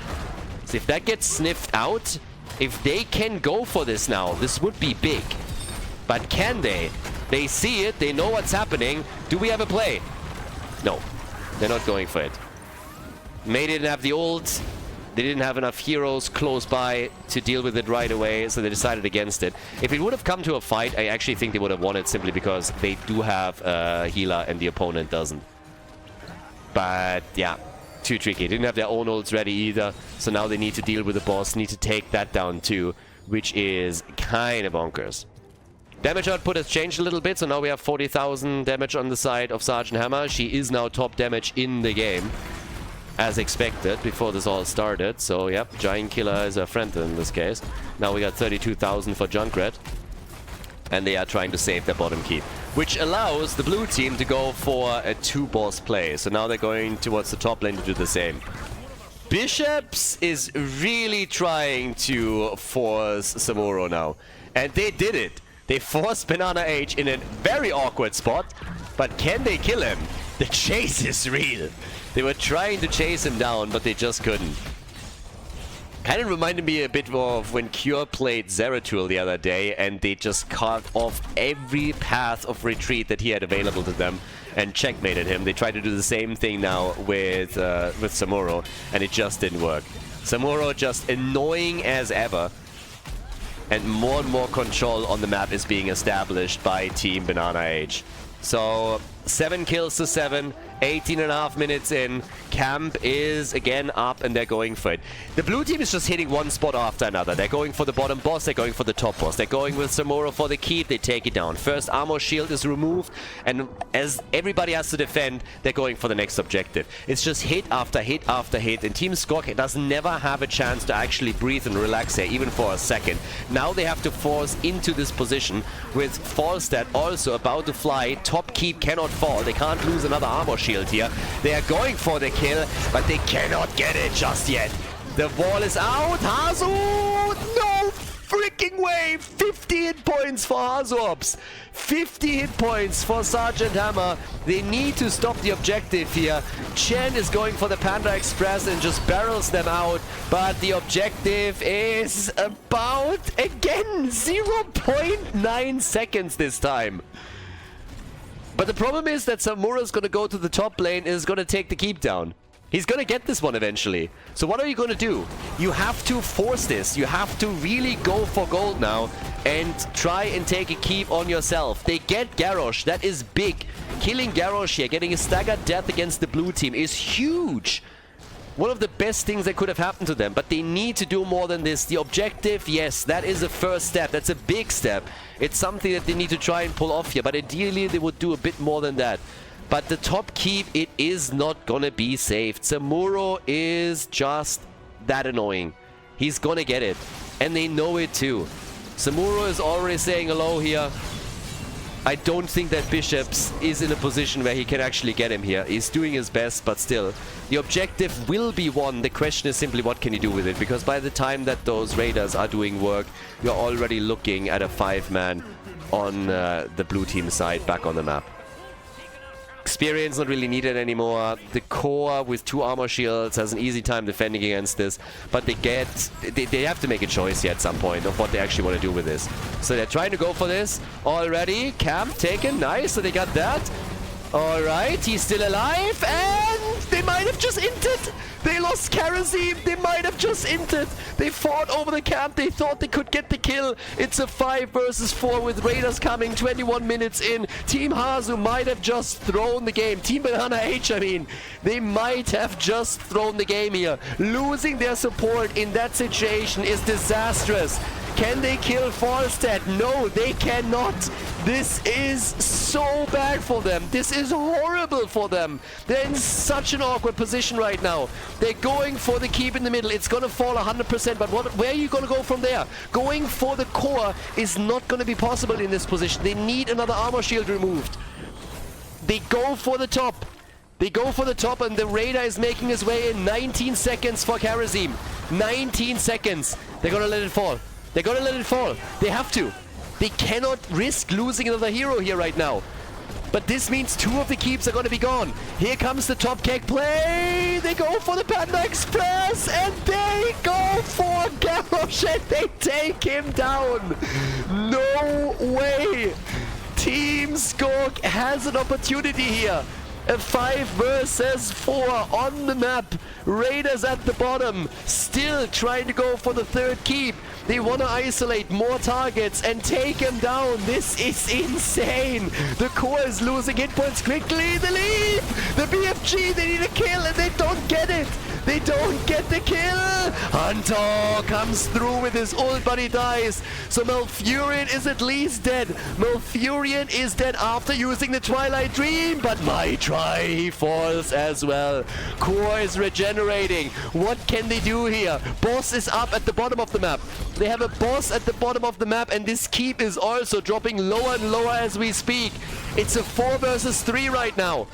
So if that gets sniffed out, If they can go for this now, this would be big. But can they? They see it. They know what's happening. Do we have a play? No. They're not going for it. May didn't have the ult. They didn't have enough heroes close by to deal with it right away, so they decided against it. If it would have come to a fight, I actually think they would have won it simply because they do have a healer and the opponent doesn't. But yeah, too tricky. Didn't have their own ults ready either, so now they need to deal with the boss, need to take that down too, which is kind of bonkers. Damage output has changed a little bit, so now we have 40,000 damage on the side of Sergeant Hammer. She is now top damage in the game, as expected before this all started. So yep, Giant Killer is a friend in this case. Now we got 32,000 for Junkrat, and they are trying to save their bottom keep, which allows the blue team to go for a 2-boss play. So now they're going towards the top lane to do the same. Bishops is really trying to force Samuro now, and they did it. They forced BananaH in a very awkward spot, but can they kill him? The chase is real. They were trying to chase him down, but they just couldn't. Kind of reminded me a bit of when Cure played Zeratul the other day, and they just cut off every path of retreat that he had available to them and checkmated him. They tried to do the same thing now with Samuro, and it just didn't work. Samuro just annoying as ever, and more control on the map is being established by Team BananaH. So 7 kills to 7, 18.5 minutes in. Camp is again up and they're going for it. The blue team is just hitting one spot after another. They're going for the bottom boss, they're going for the top boss. They're going with Samuro for the keep, they take it down. First armor shield is removed, and as everybody has to defend, they're going for the next objective. It's just hit after hit after hit, and Team Skogh does never have a chance to actually breathe and relax here, even for a second. Now they have to force into this position with Falstad also about to fly. Top keep cannot fall. They can't lose another armor shield here. They are going for the kill, but they cannot get it just yet. The wall is out. Hazu! No freaking way! 50 hit points for Hazuops. 50 hit points for Sergeant Hammer. They need to stop the objective here. Chen is going for the Panda Express and just barrels them out. But the objective is about, again, 0.9 seconds this time. But the problem is that Samuro's going to go to the top lane and is going to take the keep down. He's going to get this one eventually. So what are you going to do? You have to force this. You have to really go for gold now and try and take a keep on yourself. They get Garrosh. That is big. Killing Garrosh here, getting a staggered death against the blue team is huge. One of the best things that could have happened to them, but they need to do more than this. The objective, yes, that is a first step. That's a big step. It's something that they need to try and pull off here, but ideally they would do a bit more than that. But the top keep, it is not gonna be saved. Samuro is just that annoying. He's gonna get it, and they know it too. Samuro is already saying hello here. I don't think that Bishops is in a position where he can actually get him here. He's doing his best, but still. The objective will be won. The question is simply what can you do with it? Because by the time that those raiders are doing work, you're already looking at a 5-man on the blue team side back on the map. Experience not really needed anymore. The core with 2 armor shields has an easy time defending against this, but they have to make a choice here at some point of what they actually want to do with this. So they're trying to go for this already. Camp taken, nice, so they got that. Alright, he's still alive, and they might have just inted. They lost Karazim, they might have just inted. They fought over the camp, they thought they could get the kill. It's a 5 versus 4 with Raiders coming 21 minutes in. Team Hazu might have just thrown the game. Team BananaH, I mean, they might have just thrown the game here. Losing their support in that situation is disastrous. Can they kill Falstad? No, they cannot. This is so bad for them. This is horrible for them. They're in such an awkward position right now. They're going for the keep in the middle. It's going to fall 100%, but where are you going to go from there? Going for the core is not going to be possible in this position. They need another armor shield removed. They go for the top. They go for the top, and the Raider is making his way in. 19 seconds for Karazim. 19 seconds. They're going to let it fall. They're gonna let it fall. They have to. They cannot risk losing another hero here right now. But this means 2 of the keeps are gonna be gone. Here comes the top keg play. They go for the Panda Express, and they go for Garrosh push and they take him down. No way. Team Skogh has an opportunity here. A 5 versus 4 on the map. Raiders at the bottom, still trying to go for the third keep. They want to isolate more targets and take him down. This is insane. The core is losing hit points quickly. The leap! The BFG, they need a kill and they don't get it. They don't get the kill. Hunter comes through with his ult, but he dies. So Malfurion is at least dead. Malfurion is dead after using the Twilight Dream, but my try, he falls as well. Core is regenerating. What can they do here? Boss is up at the bottom of the map. They have a boss at the bottom of the map, and this keep is also dropping lower and lower as we speak. It's a 4 versus 3 right now.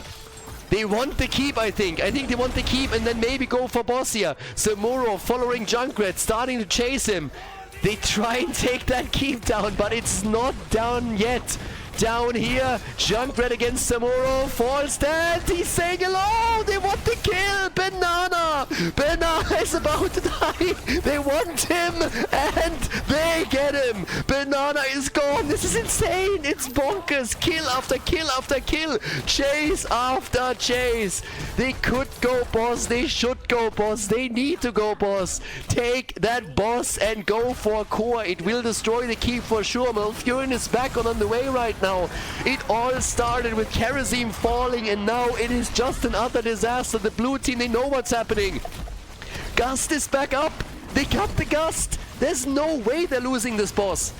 They want the keep, I think. I think they want the keep and then maybe go for boss here. Samuro following Junkrat, starting to chase him. They try and take that keep down, but it's not down yet. Down here, Junkrat against Samuro, falls dead. He's saying hello. They want the kill. Banana. Banana is about to die. They want him and they get him. Banana is gone. This is insane. It's bonkers. Kill after kill after kill. Chase after chase. They could go boss. They should go boss. They need to go boss. Take that boss and go for core. It will destroy the keep for sure. Malfurion is back on the way right now. It all started with Kerosene falling and now it is just another disaster. The blue team, they know what's happening. Gust is back up. They got the Gust. There's no way they're losing this boss.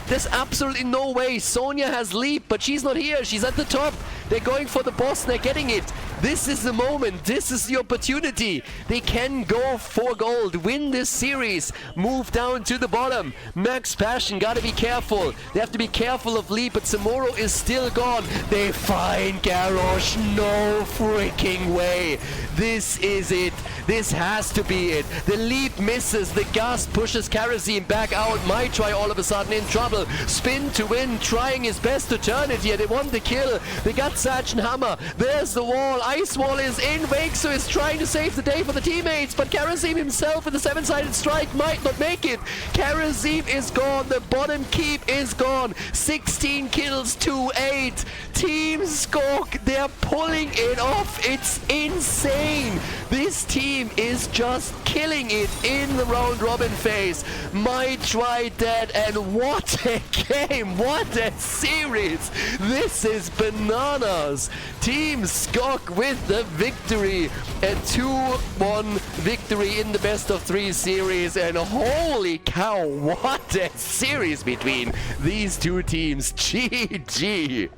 There's absolutely no way. Sonya has leap, but she's not here. She's at the top. They're going for the boss and they're getting it. This is the moment. This is the opportunity. They can go for gold, win this series, move down to the bottom. Max Passion, gotta be careful. They have to be careful of leap, but Samuro is still gone. They find Garrosh. No freaking way. This is it. This has to be it. The leap misses. The Gust pushes Kerosene back out. Might try all of a sudden in trouble. Spin to win, trying his best to turn it here. They want the kill. They got Sergeant Hammer. There's the wall. Ice Wall is in. Wakesoo is trying to save the day for the teammates, but Kerosene himself with the 7-sided strike might not make it. Kerosene is gone. The bottom keep is gone. 16 kills to 8. Team Skogh, they're pulling it off. It's insane. This team is just killing it in the round robin phase. Might try that, and what a game. What a series. This is bananas. Team Skogh with the victory. A 2-1 victory in the best of 3 series, and holy cow, what a series between these two teams. GG.